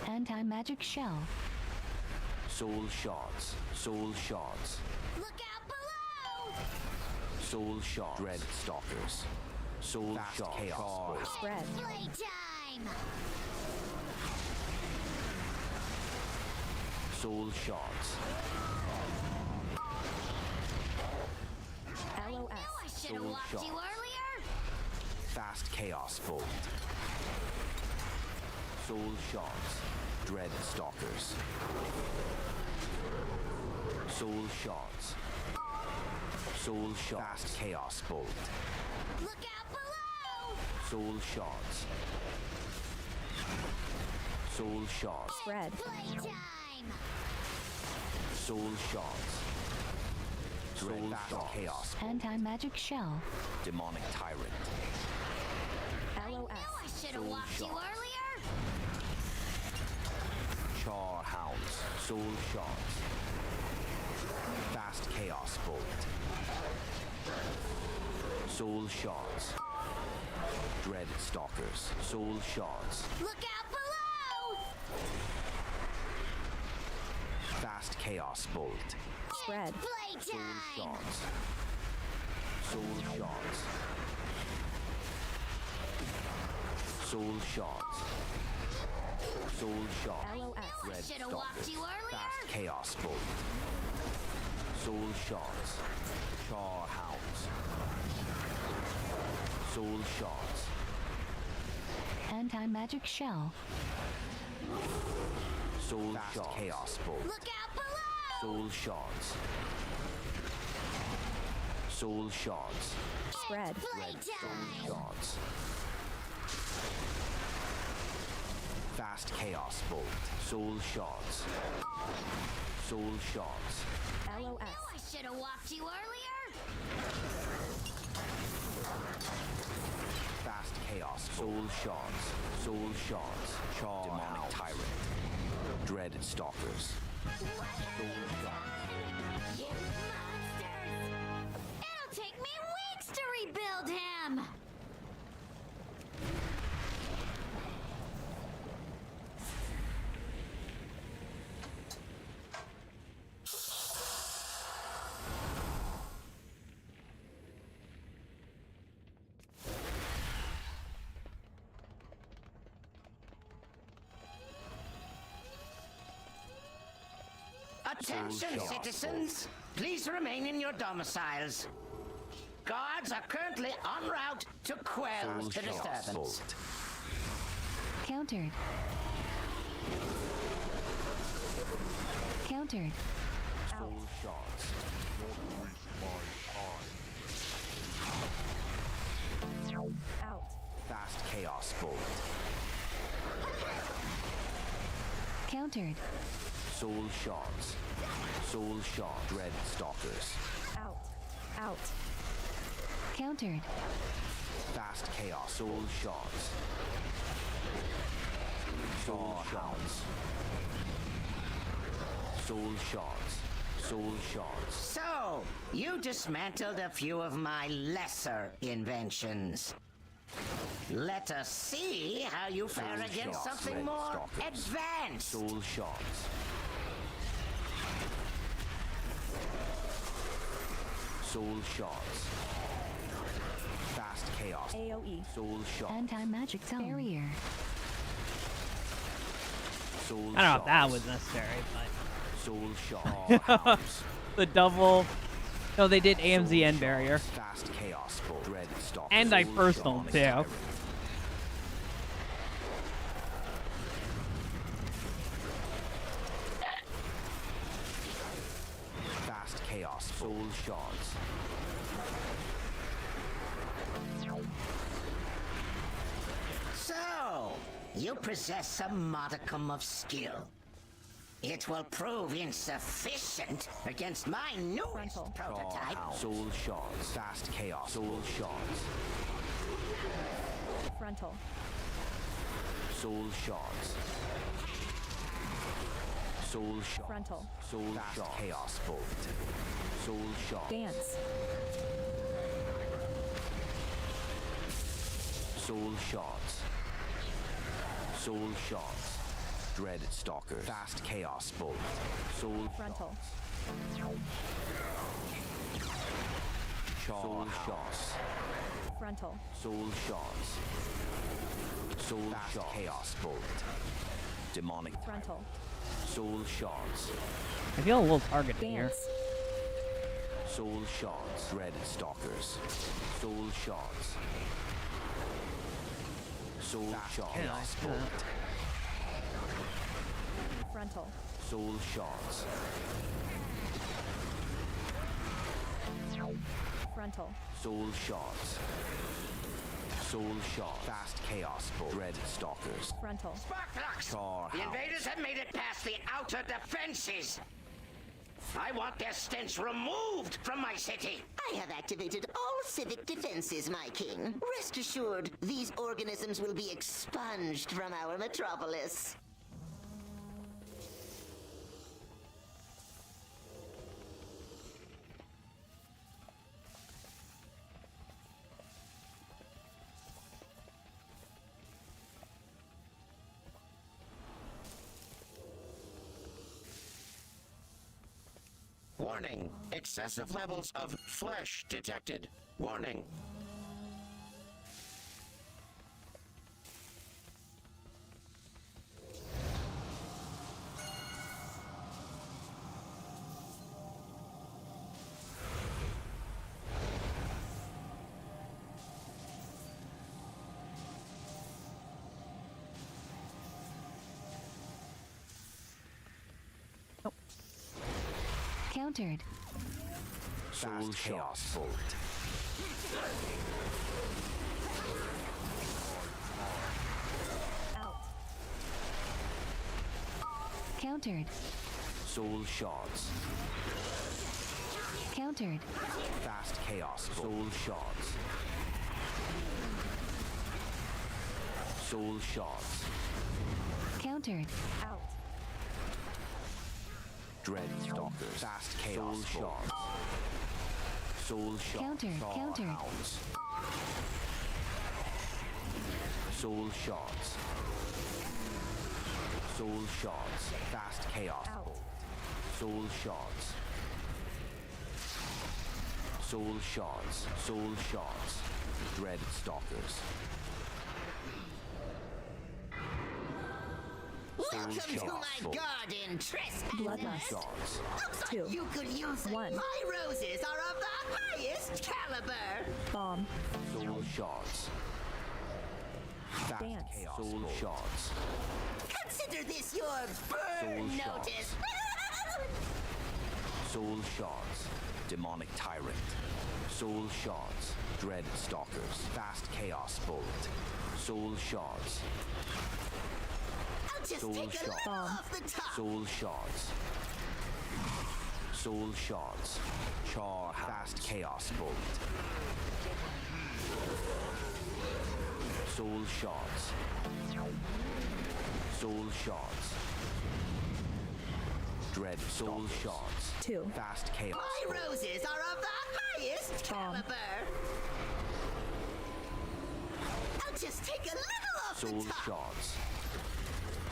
Anti-magic shell. Soul shards. Soul shards. Look out below! Soul shards. Dread stalkers. Soul shards. Chaos bolt. Spread. Playtime! Soul shards. I knew LOS. I should have Soul walked you shards. earlier! Fast chaos bolt. Soul shards. Dread stalkers. Soul shards. Soul shards. Fast chaos bolt. Look out below! Soul shards. Soul shards. Spread. Playtime! Soul shards. Soul shards. Chaos. Anti-magic shell. Demonic tyrant. I knew LOS. I should have Soul walked you shards. earlier! Char hounds. Soul shards. Fast chaos bolt. Soul shards. Dread stalkers. Soul shards. Look out below! Fast chaos bolt. Spread. Soul Playtime! shards. Soul shards. Soul shards. Soul shards. LOS. I Red should have walked stalkers. you earlier! Fast chaos bolt. Soul shards. Char hounds. Soul shards. Anti-magic shell. Soul shards. Chaos bolt. Look out below! Soul shards. Soul shards. Spread. Red soul Playtime! shards. Fast chaos bolt. Soul shards. Soul shards. I knew LOS. I should have walked you earlier! Fast chaos. Soul shards. Soul shards. Char demonic tyrant. Dread stalkers. Soul shards. You monsters! It'll take me weeks to rebuild him! Attention, Soul citizens! Please remain in your domiciles. Guards are currently en route to quell Soul the shards. disturbance. Bolt. Countered. Countered. Soul shards. Out. Fast chaos bolt. Countered. Soul shards. Soul shard. Dread stalkers. Out. Out. Countered. Fast chaos. Soul shards. Soul shards. Soul shards. Soul shards. So, you dismantled a few of my lesser inventions. Let us see how you fare Soul against shards, something red more stalkers. advanced. Soul shards. Soul shards. Fast chaos. AoE. Soul shards. Anti-magic zone. Barrier. Soul I don't know if that shards. was necessary, but Soul shards. the double. No, they did AMZ Soul and barrier, shards. Fast chaos. Dread stalkers. and I Soul personal shards. too. Fast chaos. Soul shards. So, you possess some modicum of skill. It will prove insufficient against my newest Frontal. prototype. Soul shards. Fast chaos. Soul shards. Frontal. Soul shards. Soul shards. Frontal. Soul fast chaos bolt. Soul shards. Dance. Soul shards. Soul shards. Dread stalkers. Fast chaos bolt. Soul Frontal. Soul shards. Frontal. Soul shards. Soul fast chaos bolt. Demonic. Frontal. Soul shards. I feel a little targeted here. Dance. Soul shards. Dread stalkers. Soul shards. Soul shards. Chaos bolt. Frontal. Soul shards. Frontal. Soul shards. Soul shards. Fast chaos bolt. Dread stalkers. Frontal. Sparklocks! Char The hounds. invaders have made it past the outer defenses. I want their stench removed from my city. I have activated all civic defenses, my king. Rest assured, these organisms will be expunged from our metropolis. Warning. Excessive levels of flesh detected. Warning. Countered. Soul chaos bolt. Out. Countered. Soul shards. Countered. Fast chaos bolt. Soul shards. Soul shards. Countered. Out. Dread stalkers. Fast chaos Soul shards. Soul shards. Countered, Char countered. hounds. Soul shards. Soul shards. Fast chaos Out. bolt. Soul shards. Soul shards. Soul shards. Dread stalkers. Welcome to shards my bolt. garden, trespassers. Bloodlust. Shards. Looks like 2. you could use it. 1. My roses are of the highest caliber. Bomb. Soul shards. Fast Dance. chaos Soul shards. Consider this your burn Soul shards. notice. Soul shards. Demonic tyrant. Soul shards. Dread stalkers. Fast chaos bolt. Soul shards. I'll just Soul take a shards. little off the top. Soul shards. Soul shards. Char fast chaos bolt. Soul shards. Soul shards. Dread soul shards. 2. Fast chaos. My roses are of the highest Bomb. caliber. I'll just take a little off Soul the top. shards.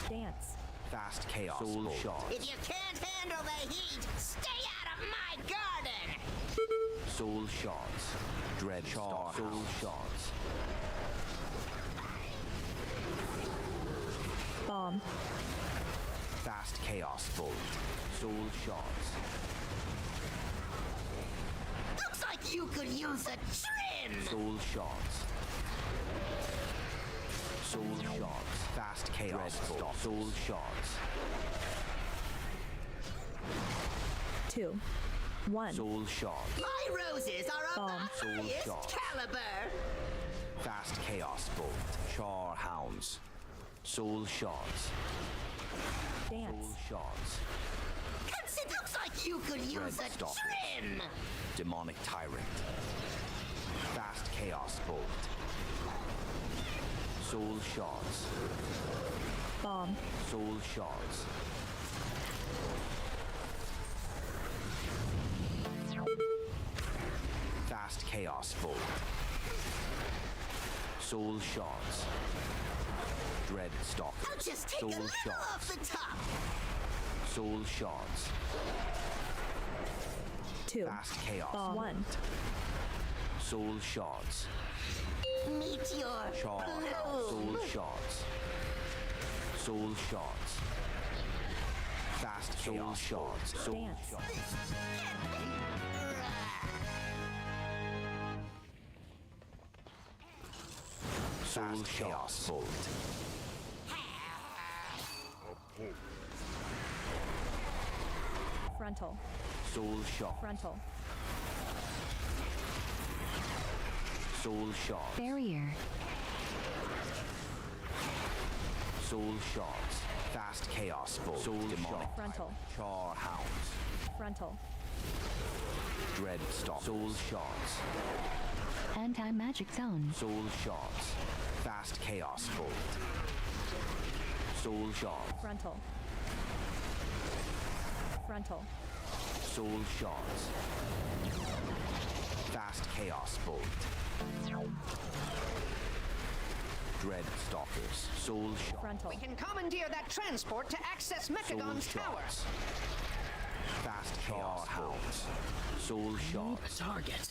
Dance. Fast chaos. Soul shards. If you can't handle the heat, stay out of my garden. Soul shards. Dread soul shards. Bomb. Fast chaos bolt. Soul shards. Looks like you could use a trim. Soul shards. Soul shards. Fast chaos bolt. Soul shards. 2. 1. Soul shards. My roses are of Bomb. the Soul highest shards. caliber. Fast chaos bolt. Char hounds. Soul shards. Dance. Soul shards. It looks like you could use a stalkers. trim. Demonic tyrant. Fast chaos bolt. Soul shards. Bomb. Soul shards. Fast chaos bolt. Soul shards. Dread stalkers. I'll just take Soul a little shards. off the top. Soul shards. 2. Fast chaos. Bomb. 1. Soul shards. Meteor. Char. Soul Bloom. shards. Soul shards. Fast soul shards. Soul Dance. shards. Soul chaos bolt. Frontal. Soul shard. Frontal. Soul shard. Barrier. Soul shards. Fast chaos bolt. Soul demonic. Frontal. Char hounds. Frontal. Dread stalk. Soul shards. Anti-magic zone. Soul shards. Fast chaos bolt. Soul shard. Frontal. Frontal. Soul shards. Fast chaos bolt. Dread stalkers. Soul shards. Frontal. We can commandeer that transport to access Mechagon's Soul tower. shards. Fast chaos hounds. Soul shards. Target.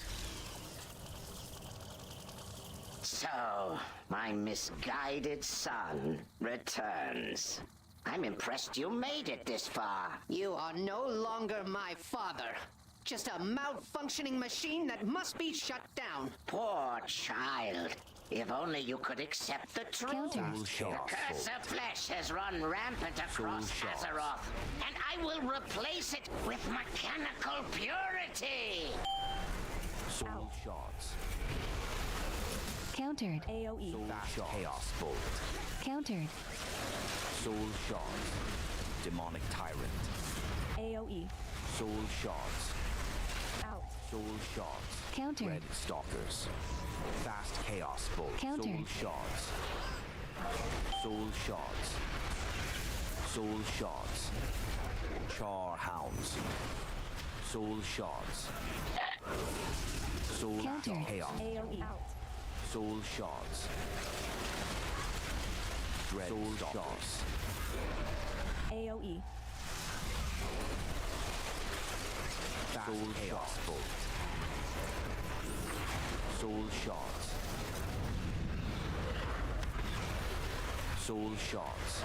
So, my misguided son returns. I'm impressed you made it this far. You are no longer my father. Just a malfunctioning machine that must be shut down. Poor child. If only you could accept the truth. Counter. Soul shards. Curse of flesh has run rampant across Soul shards. Azeroth, and I will replace it with mechanical purity. Soul shards. Countered. AoE. Fast chaos bolt. Countered. Soul shards. Demonic tyrant. AoE. Soul shards. Out. Soul shards. Countered. Red stalkers. Fast chaos bolt. Countered. Soul shards. Soul shards. Soul shards. Char hounds. Soul shards. Soul Countered. chaos. AoE. Out. Soul shards. Dread soul shards. AoE. Soul chaos bolt. Soul shards. Soul shards.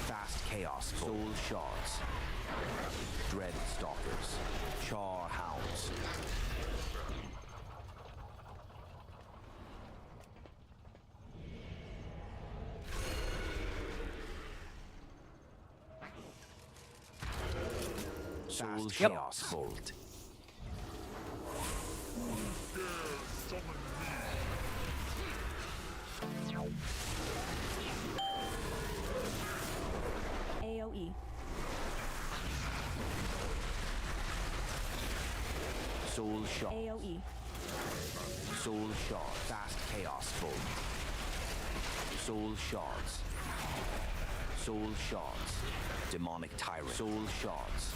Fast chaos bolt. Soul shards. Dread stalkers. Char hounds. Soul chaos bolt. AoE. Soul shard. AoE. Soul shard. Fast chaos bolt. Soul shards. Soul shards. Demonic tyrant. Soul shards.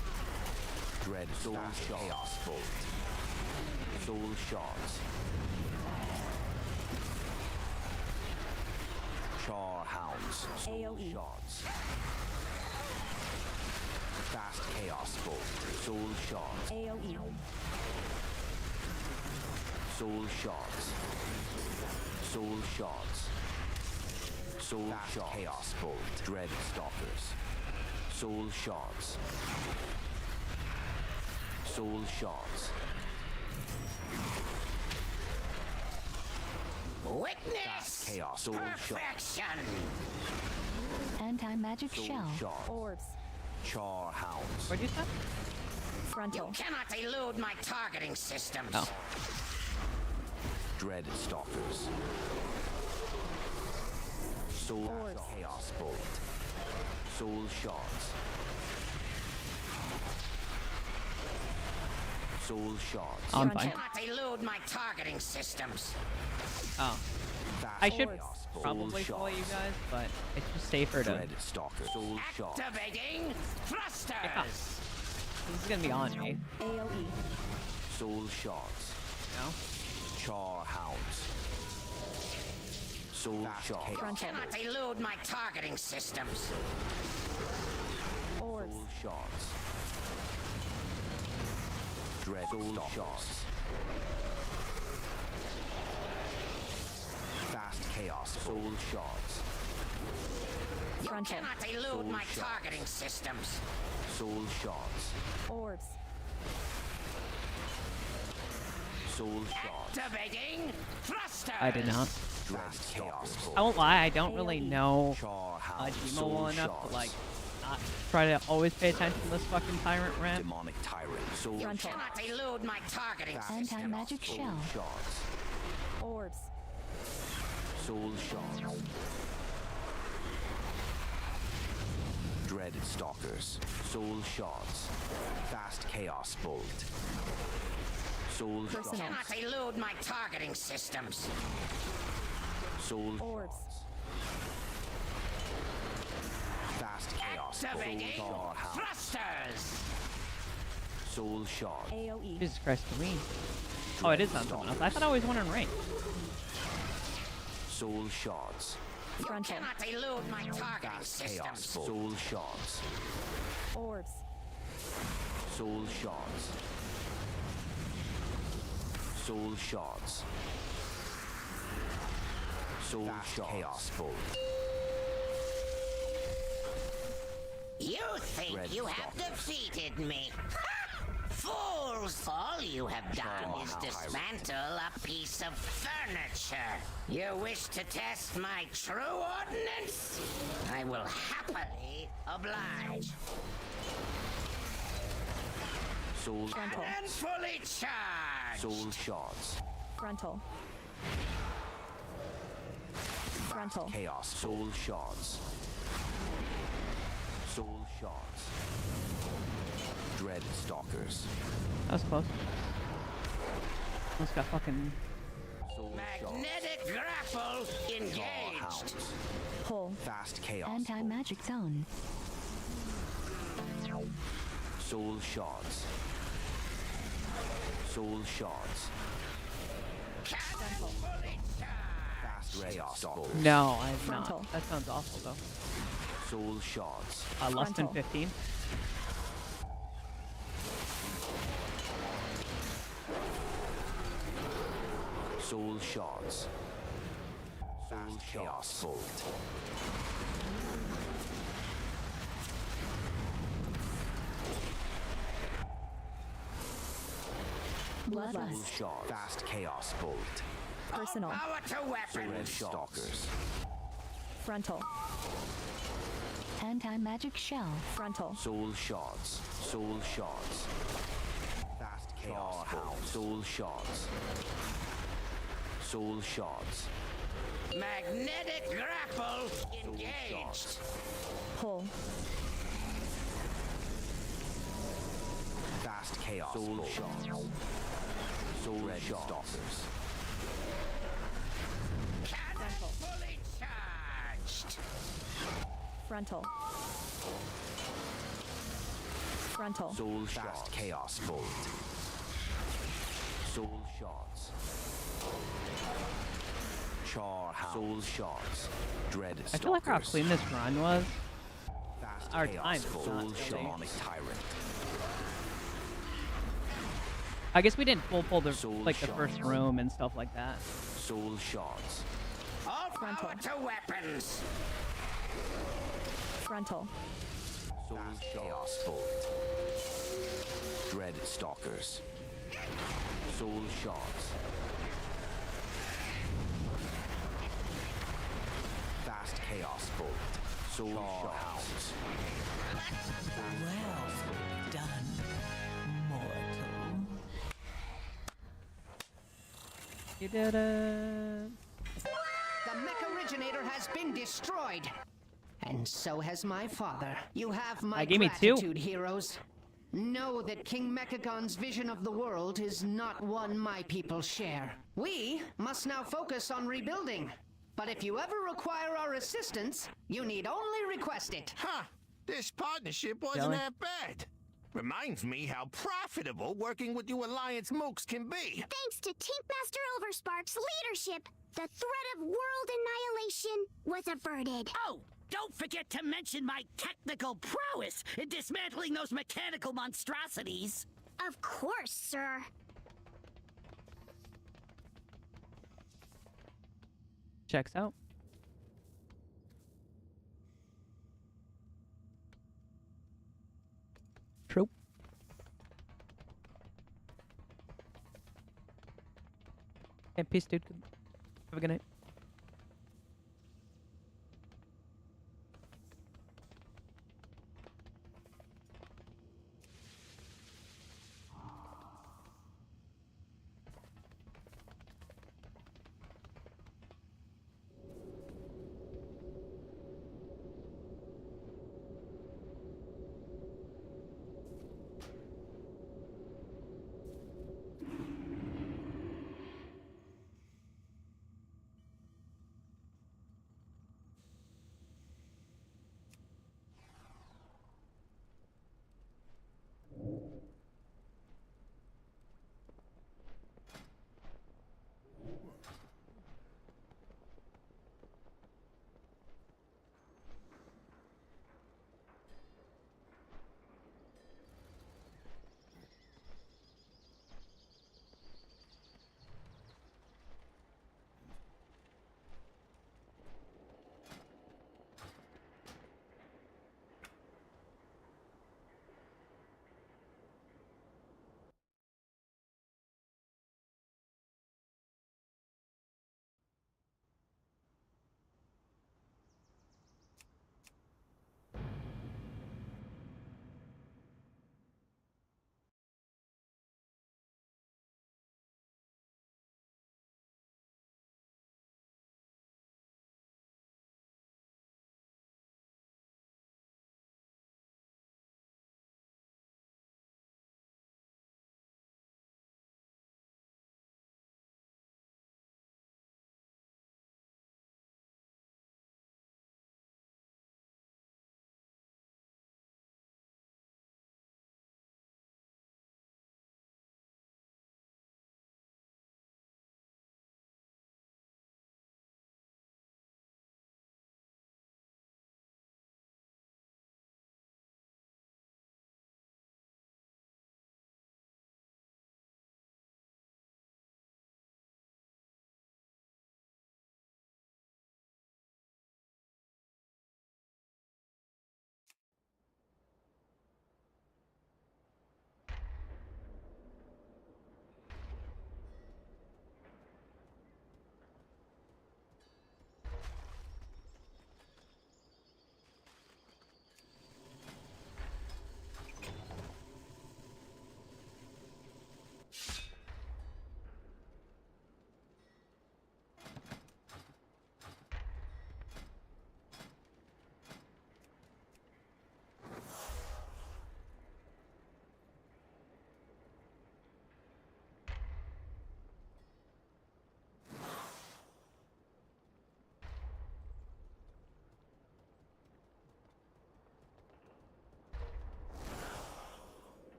Dread soul shards. Chaos bolt. Soul shards. Char hounds. Soul AoE. shards. Fast chaos bolt. Soul shards. AoE. Soul shards. Soul shards. Soul shards. Chaos bolt. Dread stalkers. Soul shards. Soul shards. Witness Chaos. Soul shards. perfection. Anti-magic Soul shell. shards. Orbs. Char hounds. What'd you say? You Frontal. cannot elude my targeting systems. Oh. Dread stalkers. Soul Orbs. chaos bolt. Soul shards. Soul shards. I'm Frontal. fine. Cannot elude my targeting systems. Oh. Fast I should chaos bolt. probably Soul follow you shards. guys, but it's just safer to... Dread stalkers. Soul shards. Activating thrusters. Yeah. This is gonna be on me, you AoE. Soul shards. know? Char hounds. Soul shards. Frontal. Cannot elude my targeting systems. Orbs. Soul shards. Dread soul shards. Fast chaos. Soul shards. You Frontal. cannot elude Soul my shards. targeting systems. Soul shards. Orbs. Soul shards. Activating thrusters. I did not. Dread chaos. I won't lie, I don't really AoE. know Char hounds. Gmo Soul well enough shards. to, like, not try to always pay attention to this fucking tyrant ramp. Demonic tyrant. Soul Frontal. Cannot elude my targeting systems. Anti-magic Soul shell. shards. Orbs. Soul shards. Dreaded stalkers. Soul shards. Fast chaos bolt. Soul shards. Personal. Cannot elude my targeting systems. Soul Orbs. shards. Fast chaos bolt. Activating Soul hound. thrusters. Soul shards. AoE. Jesus Christ, for me. Oh, it is on someone else. I thought I always won in rank. Soul shards. Frontal. Cannot elude my targeting Fast chaos systems. bolt. Soul shards. Orbs. Soul shards. Soul shards. Soul shards. Chaos bolt. You think Red you have stalkers. defeated me? Fools! All you have done is dismantle a piece of furniture. You wish to test my true ordnance? I will happily oblige. Soul Frontal. And fully charged. Soul shards. Frontal. Frontal. Chaos. Soul shards. Soul shards. Dread stalkers. That was close. Almost got fucking... Soul shards. Magnetic grapple Char engaged. hounds. Pull. Fast chaos. Anti-magic zone. Soul shards. Soul shards. Cannon fully charged. Fast chaos. Bolt. No, I have Frontal. not. That sounds awful, though. Soul shards. Less than Frontal. 15? Soul shards. Soul chaos bolt. Soul Bloodlust. shard. Fast chaos bolt. Personal. Power to Red weapons. stalkers. Frontal. Anti-magic shell. Frontal. Soul shards. Soul shards. Fast chaos bolt. Soul shards. Soul shards. Magnetic grapple engaged. Pull. Fast chaos. Soul shards. Soul red stalkers. Cannon fully charged. Frontal. Frontal. Soul Fast Chaos Bolt. Soul Shards. Char Hound. Soul Shards. Dread I feel like how Stalkers. clean this run was. Fast Our Chaos time is Bolt. not Soul really. Demonic Tyrant. I guess we didn't pull the Soul like the first Shards. room and stuff like that. Soul Shards. All Frontal. power to weapons. Frontal. Soul Chaos Bolt. Dread Stalkers. Soul Shards. Fast Chaos Bolt. Soul Shards. Well done, mortal. You did it. The mech originator has been destroyed. And so has my father. You have my Gave me two. gratitude, heroes. Know that King Mechagon's vision of the world is not one my people share. We must now focus on rebuilding. But if you ever require our assistance, you need only request it. Huh. This partnership wasn't Jelly. that bad. Reminds me how profitable working with you Alliance mooks can be. Thanks to Tinkmaster Overspark's leadership, the threat of world annihilation was averted. Oh, don't forget to mention my technical prowess in dismantling those mechanical monstrosities. Of course, sir. Checks out. True. Hey, peace, dude. Have a good night.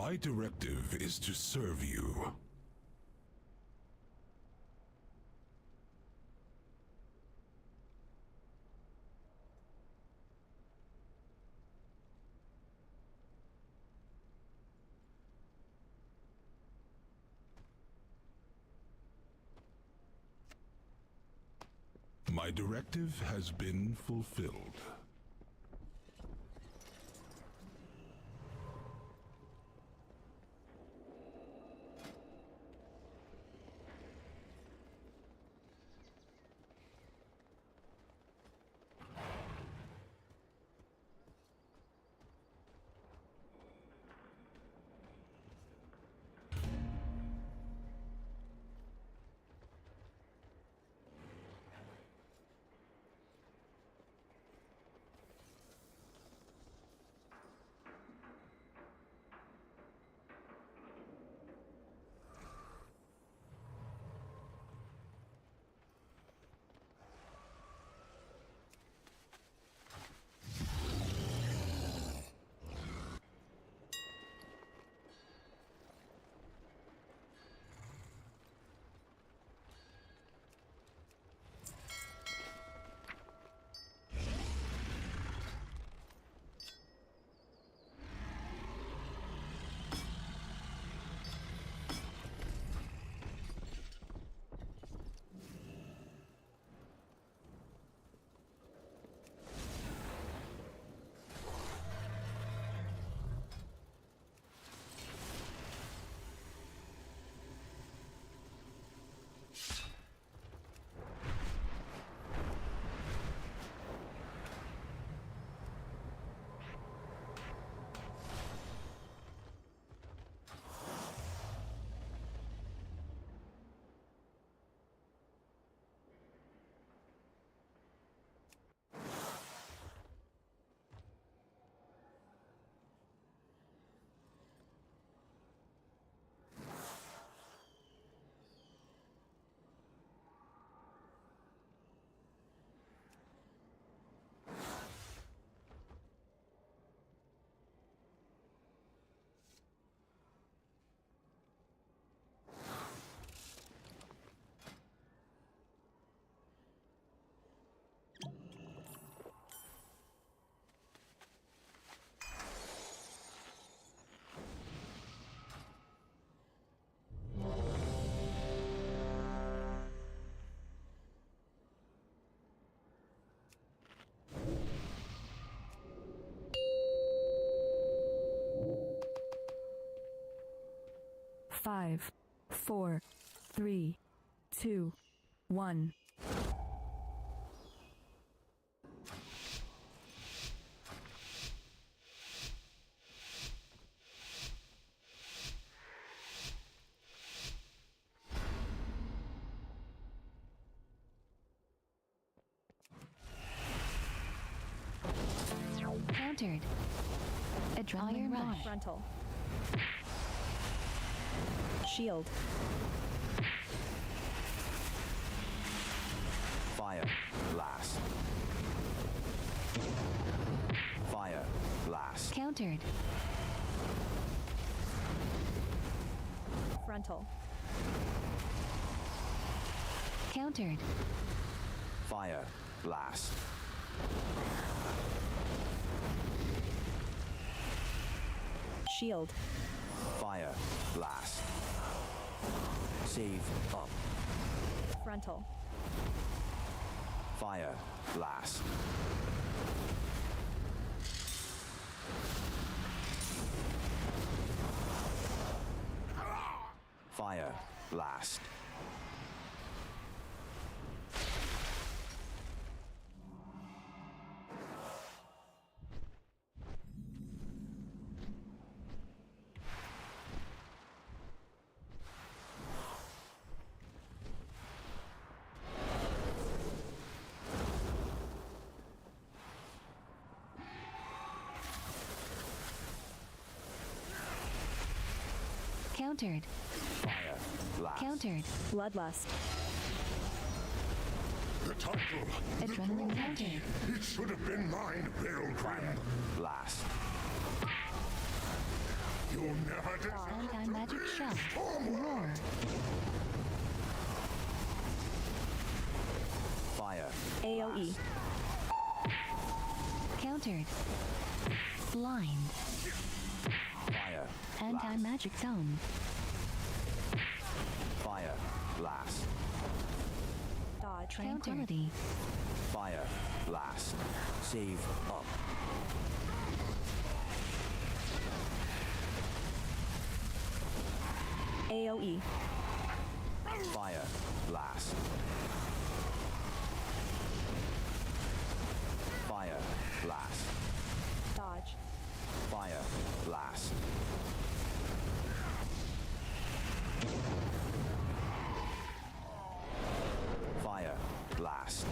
My directive is to serve you. My directive has been fulfilled. Five, 4, 3, 2, 1. Countered. Adrenaline rush. Frontal. Shield. Fire. Blast. Fire. Blast. Countered. Frontal. Countered. Fire. Blast. Shield. Fire. Blast. Save up. Frontal. Fire. Blast. Fire. Blast. Countered. Fire. Blast. Countered. Bloodlust. The title. Adrenaline countered. It should have been mine, Pilgrim. Blast. You'll never get Anti-magic shell. Roar. Fire. AoE. Countered. Blind. Fire. Anti-magic zone. Fire. Blast. Dodge. Tranquility. Fire. Blast. Save up. AoE. Fire. Blast. Fire. Blast. Dodge. Fire. Blast. Fire. Blast.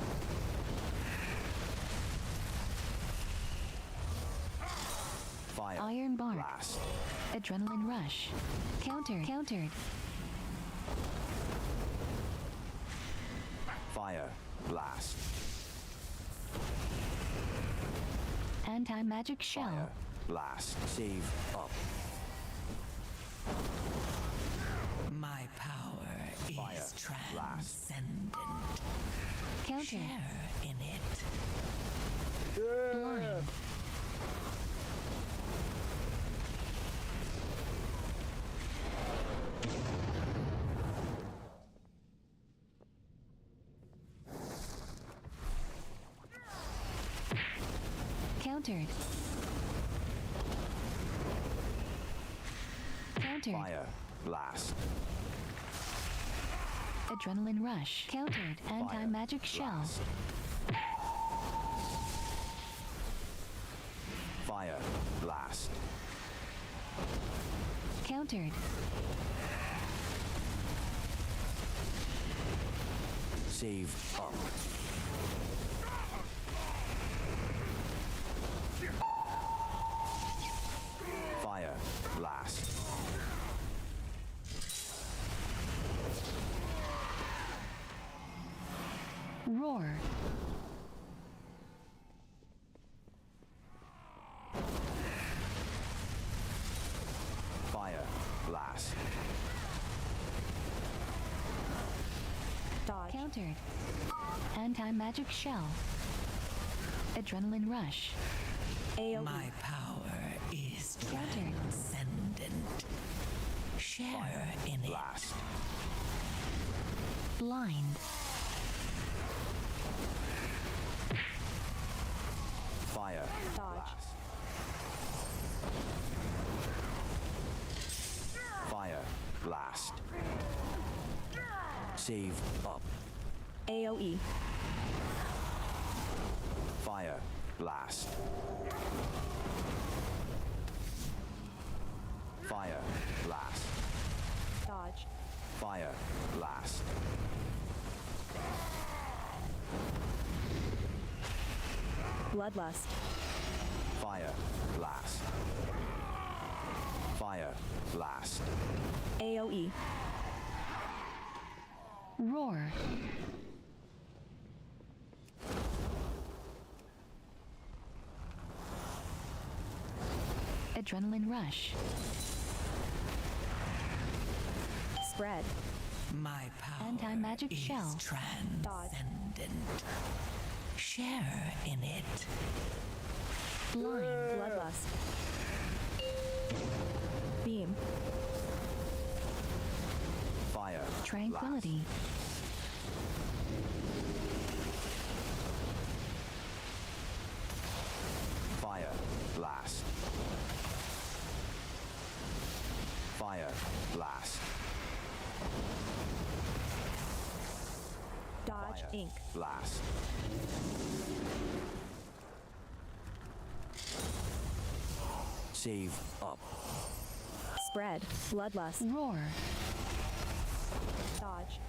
Fire. Iron bark. Blast. Adrenaline rush. Countered. Fire. Blast. Anti-magic shell. Fire. Blast. Save up. My power Fire. is Blast. transcendent. Countered. Share in it. Blind. Countered. Fire. Blast. Adrenaline rush. Countered. Anti-magic shell. Blast. Fire. Blast. Countered. Save up. Fire. Blast. Roar. Fire. Blast. Dodge. Countered. Anti-magic shell. Adrenaline rush. AoE. My power is Countered. transcendent. Share in it. Blast. Blind. Fire. Dodge. Blast. Fire. Blast. Save up. AoE. Fire. Blast. Fire. Blast. Dodge. Fire. Blast. Bloodlust. Fire. Blast. Fire. Blast. AoE. Roar. Adrenaline rush. Spread. My power Anti-magic is shell. transcendent. Share in it. Blind. Bloodlust. Beam. Fire. Tranquility. Fire. Blast. Fire. Blast. Dodge. Fire. Ink. Blast. Save up. Spread. Bloodlust. Roar. Dodge.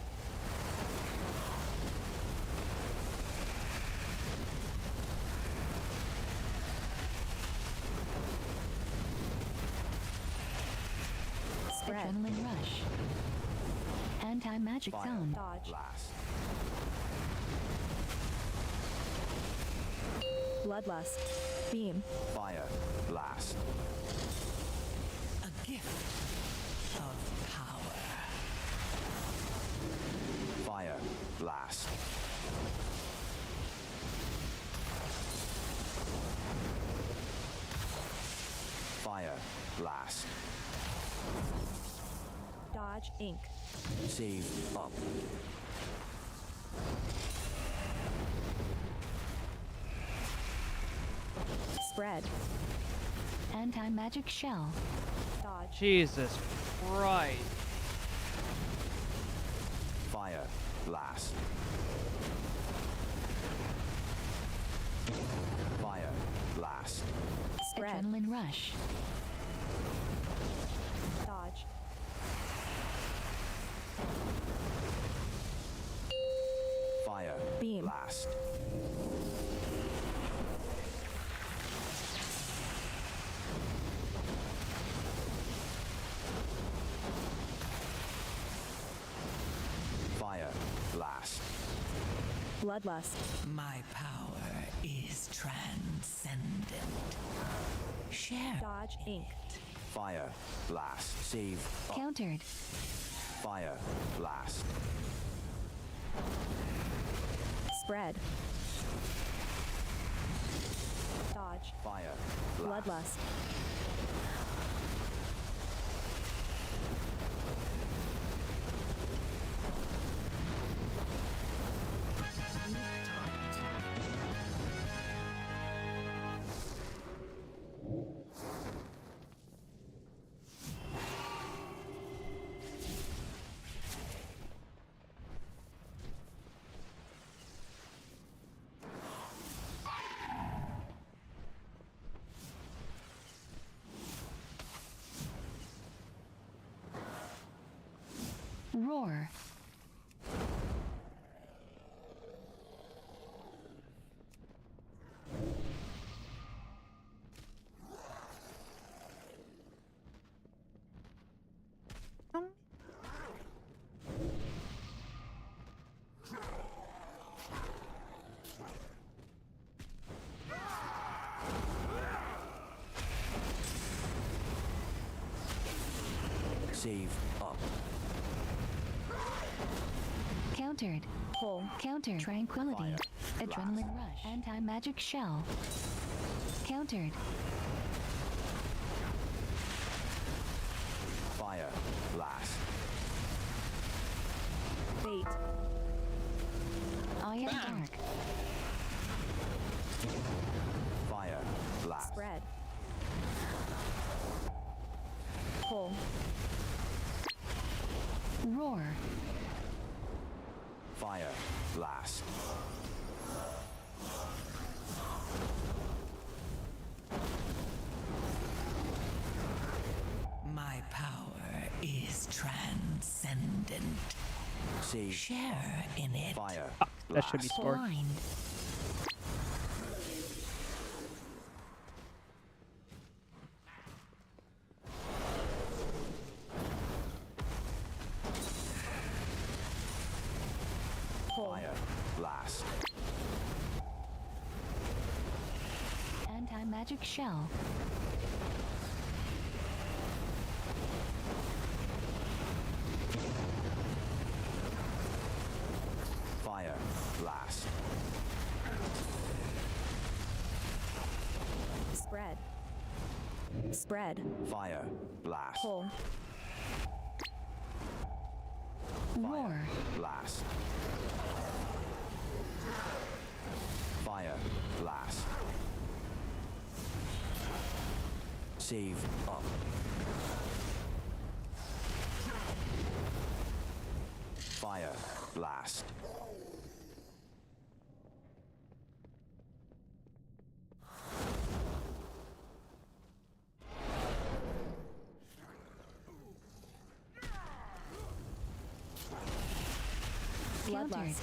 Spread. Adrenaline rush. Anti-magic Fire. zone. Dodge. Blast. Bloodlust. Beam. Fire. Blast. A gift of power. Fire. Blast. Fire. Blast. Dodge, ink. Save. Up. Spread. Anti-magic shell. Dodge. Jesus Christ. Fire. Blast. Fire. Blast. Spread. Adrenaline rush. Dodge. Fire. Beam. Blast. Fire. Blast. Bloodlust. My power is transcendent. Share. Dodge, ink. Fire. Blast. Save. Up. Countered. Fire. Blast. Spread. Dodge. Fire. Blast. Bloodlust. Roar. Save. Up. Countered. Pull. Counter. Tranquility. Fire. Adrenaline rush. Anti-magic shell. Countered. Fire. Blast. Bait. Eye of dark. Fire. Blast. Spread. Pull. Roar. Fire. Blast. My power is transcendent. Save. Share in it. Fire. That should be Blast. scored. Blind. Pull. Fire. Blast. Anti-magic shell. Fire. Blast. Spread. Spread. Fire. Blast. Pull. Roar. Blast. Fire. Blast. Save. Up. Fire. Blast. Countered. Bloodlust.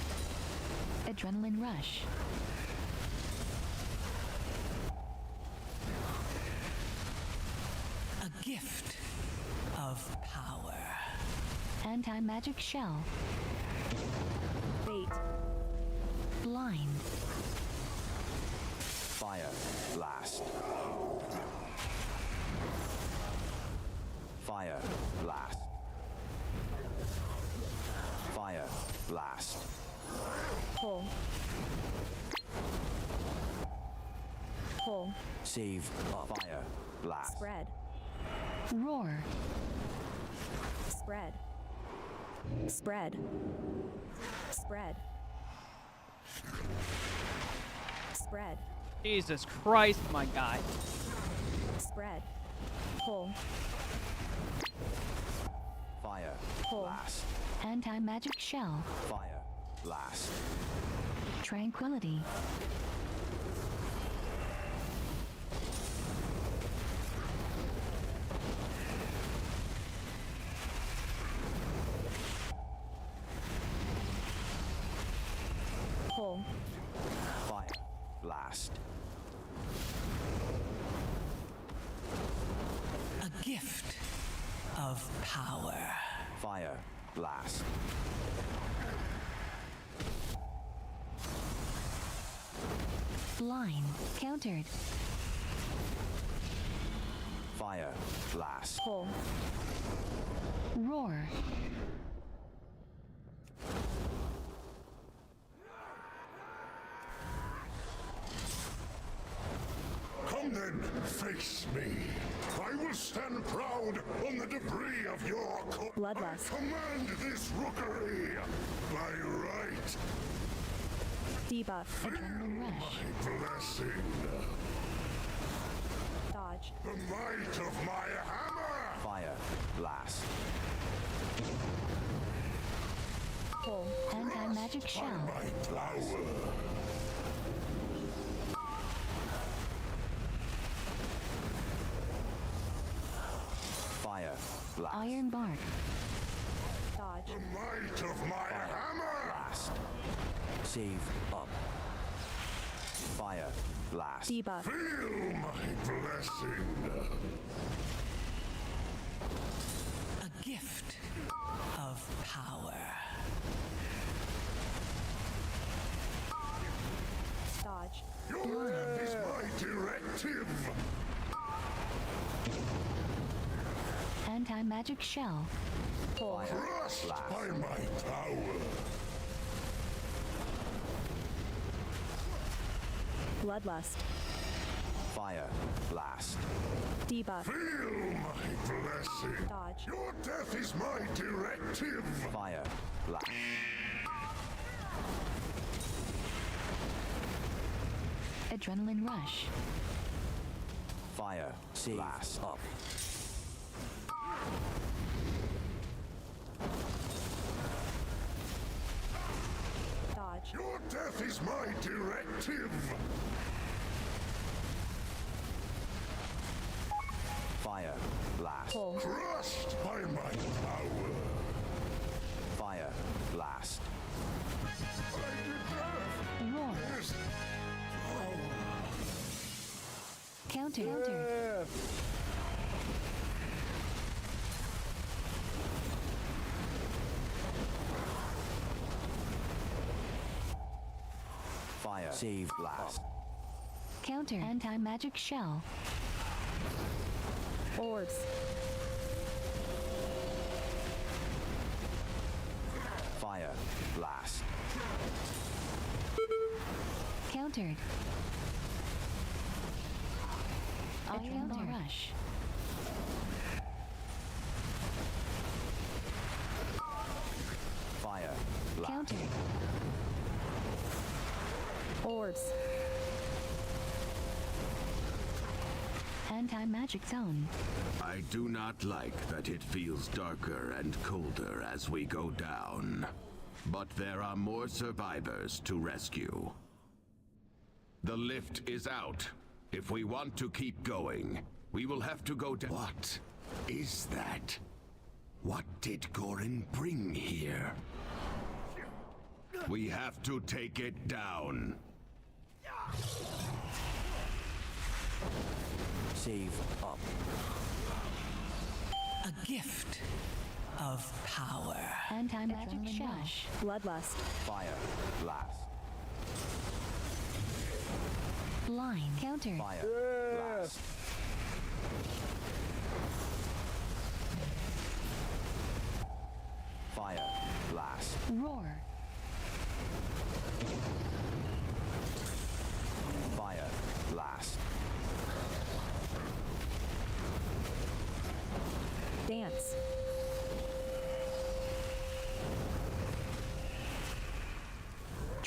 Adrenaline rush. A gift of power. Anti-magic shell. Bait. Blind. Fire. Blast. Pull. Pull. Save up. Fire. Blast. Spread. Roar. Spread. Spread. Spread. Spread. Jesus Christ, my guy. Spread. Pull. Fire. Pull. Blast. Anti-magic shell. Fire. Blast. Tranquility. Pull. Fire. Blast. A gift of power. Fire. Blast. Line. Countered. Fire. Blast. Pull. Roar. Come then, face me. I will stand proud on the debris of your Bloodlust. I command this rookery by right. Debuff. Adrenaline rush. My blessing. Dodge. The might of my hammer. Fire. Blast. Pull. Anti-magic By shell. my power. Fire. Blast. Iron bark. Dodge. The might of my hammer. Blast. Save up. Fire. Blast. Debuff. Feel my blessing. A gift of power. Dodge. Your death is my directive. Anti-magic shell. Pull. Crushed by my power. Bloodlust. Fire. Blast. Debuff. Feel my blessing. Dodge. Your death is my directive. Fire. Blast. Adrenaline rush. Fire. Save Blast. up. Dodge. Your death is my directive. Fire. Blast. Pull. Crushed by my power. Fire. Blast. Roar. Yes. Counter. Counter. Fire. Save. Blast. Counter. Anti-magic shell. Orbs. Fire. Blast. Countered. Adrenaline rush. Fire. Blast. Countered. Orbs. Anti-magic zone. I do not like that it feels darker and colder as we go down. But there are more survivors to rescue. The lift is out. If we want to keep going, we will have to go down. What is that? What did Gorin bring here? We have to take it down. Save up. A gift of power. Anti-magic shell. Bloodlust. Fire. Blast. Line. Counter. Fire. Blast. Fire. Blast. Roar.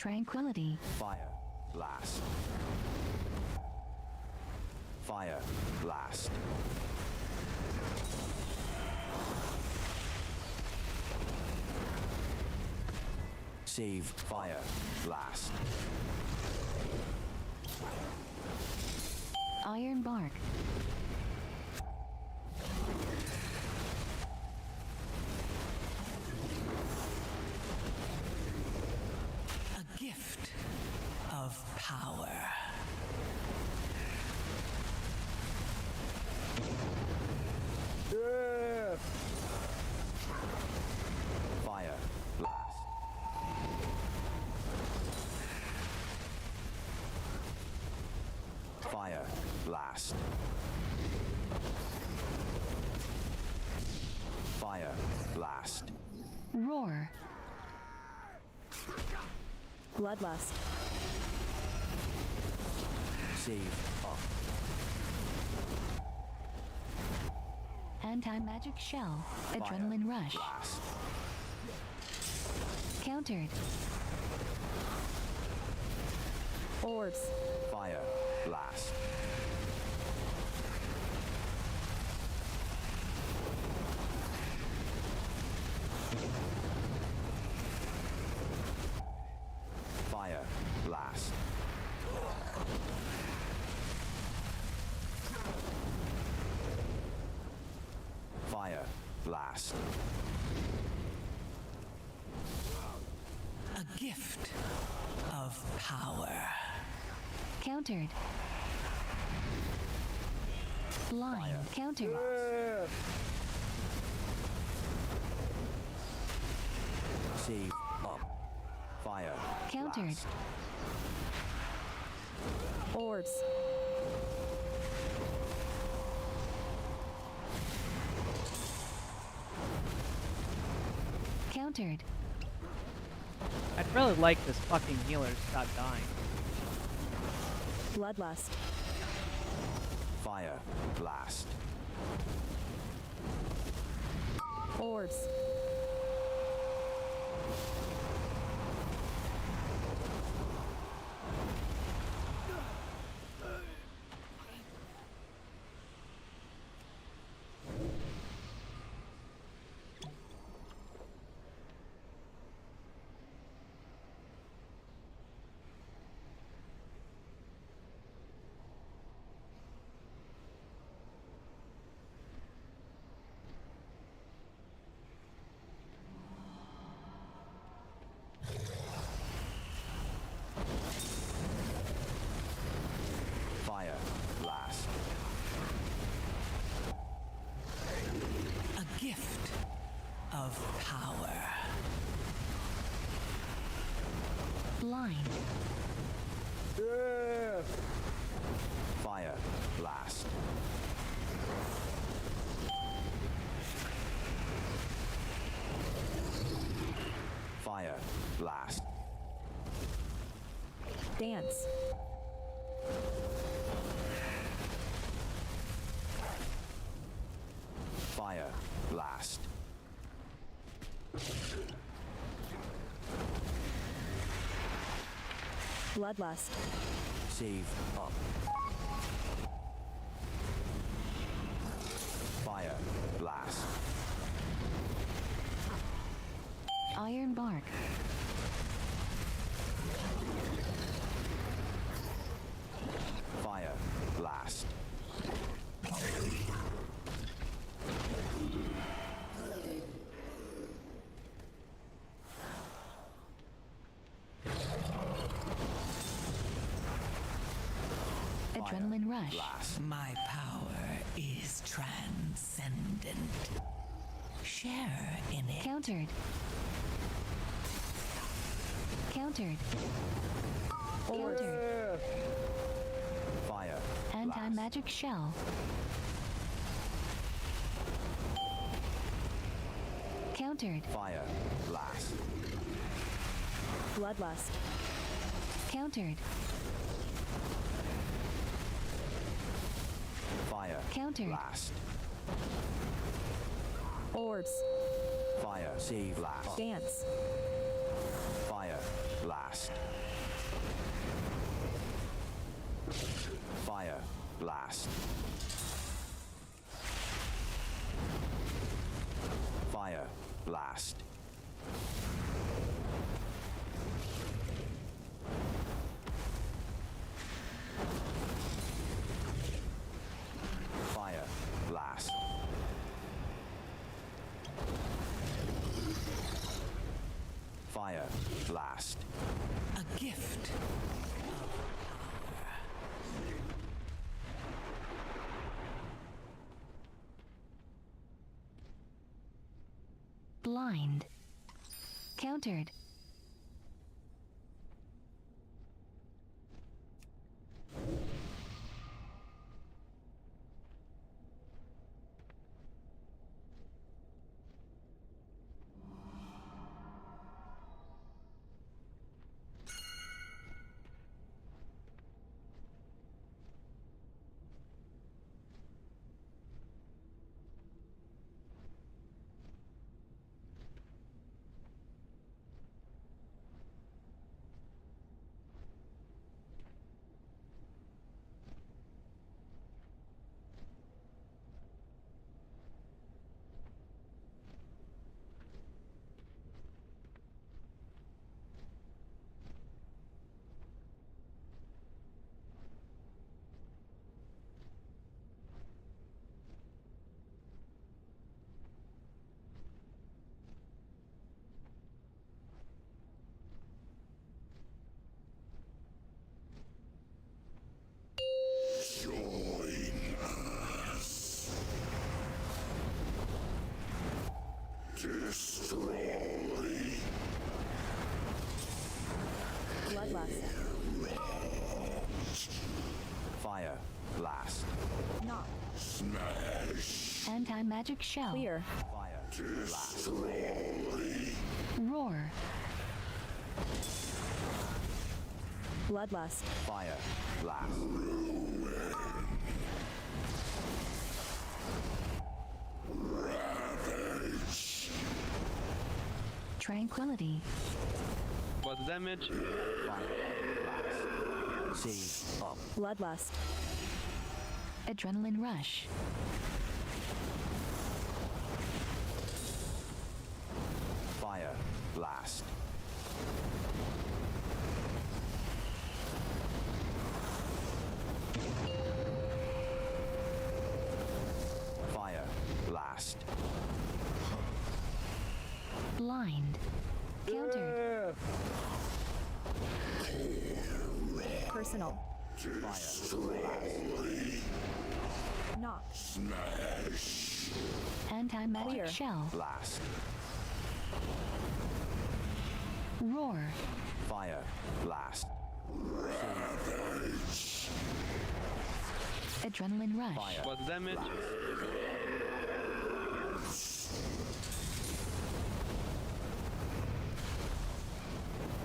Tranquility. Fire. Blast. Fire. Blast. Save. Fire. Blast. Iron bark. A gift of power. Fire. Blast. Fire. Blast. Fire. Blast. Roar. Bloodlust. Save up. Anti-magic shell. Adrenaline rush. Blast. Countered. Orbs. Fire. Blast. Fire. Blast. Fire. Blast. A gift of power. Countered. Blind. Countered. Save up. Fire. Countered. Blast. Orbs. Countered. I'd really like this fucking healer to stop dying. Bloodlust. Fire. Blast. Orbs. Fire. Blast. A gift of power. Blind. Fire. Blast. Fire. Blast. Dance. Fire. Blast. Bloodlust. Save up. Fire. Blast. Iron bark. Fire. Blast. Adrenaline rush. Blast. My power is transcendent. Share in it. Countered. Countered. Countered. Fire. Anti-magic shell. Countered. Fire. Blast. Bloodlust. Countered. Fire. Countered. Blast. Orbs. Fire. Save. Blast. Dance. Fire. Blast. blast. Fire blast. Fire blast. Fire blast. A gift. Blind. Countered. Bloodlust. Fire blast. Knock. Anti-magic shell. Clear. Fire blast. Roar. Bloodlust. Fire blast. Tranquility. What's the damage? Fire blast. Save up. Bloodlust. Adrenaline rush. Fire blast. Fire blast. Blind. Countered. Personal. Fire blast. Knock. Anti-magic Clear. shell. Blast. Roar. Fire blast. Adrenaline rush. Fire. What's the damage?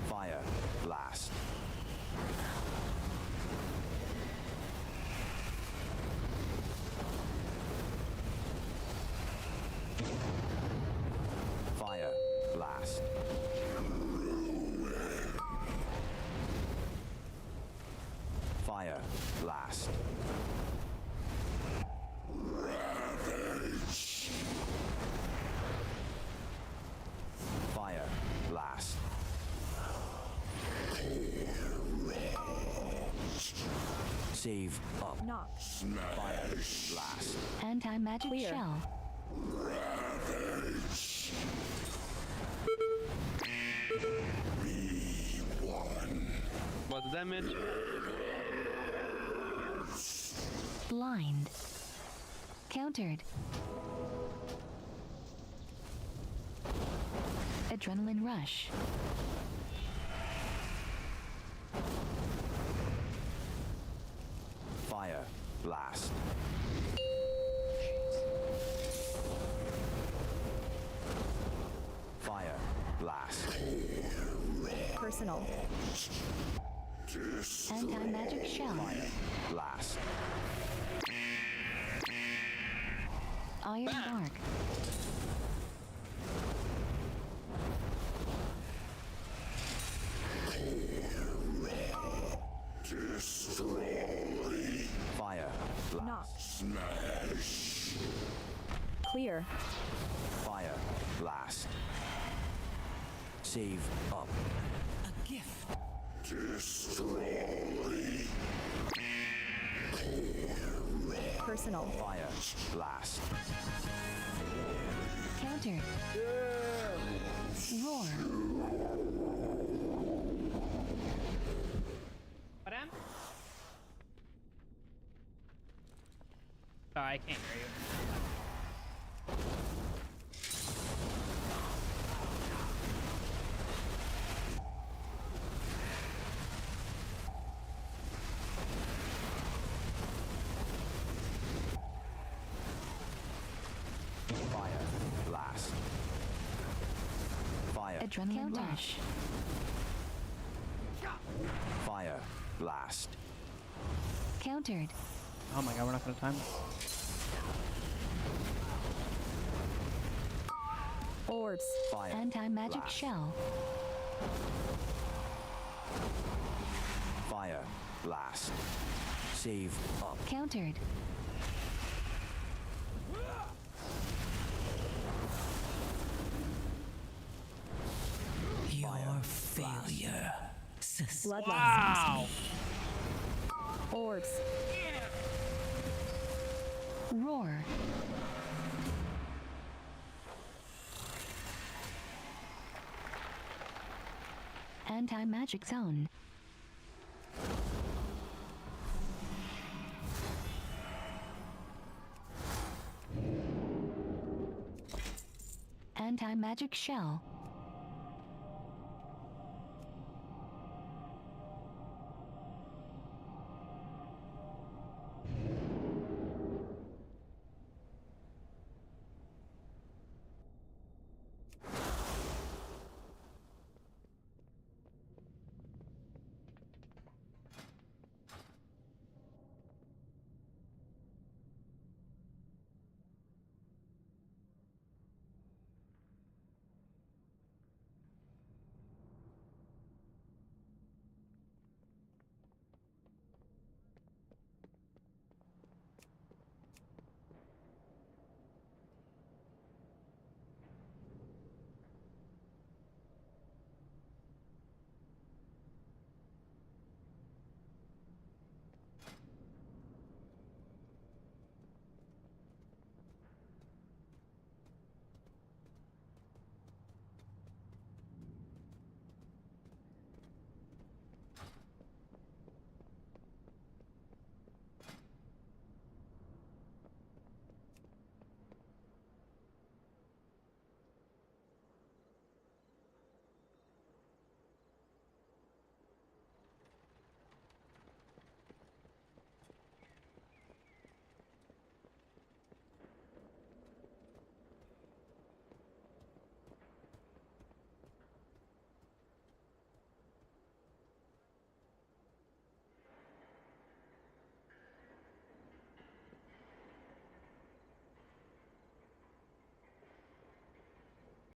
Fire blast. Fire blast. Fire blast. Fire blast. Save up. Knock. Fire blast. Anti-magic Clear. shell. What's the damage? Blind. Countered. Adrenaline rush. Fire blast. Fire blast. Personal. Anti-magic shell. Fire blast. Iron bark. Fire Smash. Clear. Fire. Blast. Save up. A gift. Destroy. Personal. Fire. Blast. Countered. Roar. What happened? Sorry, I can't hear you. Fire. Blast. Fire. Adrenaline rush. Fire. Blast. Countered. Oh my god, we're not gonna time this. Orbs. Fire. Anti-magic Blast. shell. Fire. Blast. Save up. Countered. Your failure. Bloodlust. Wow. Orbs. Roar. Anti-magic zone. Anti-magic shell.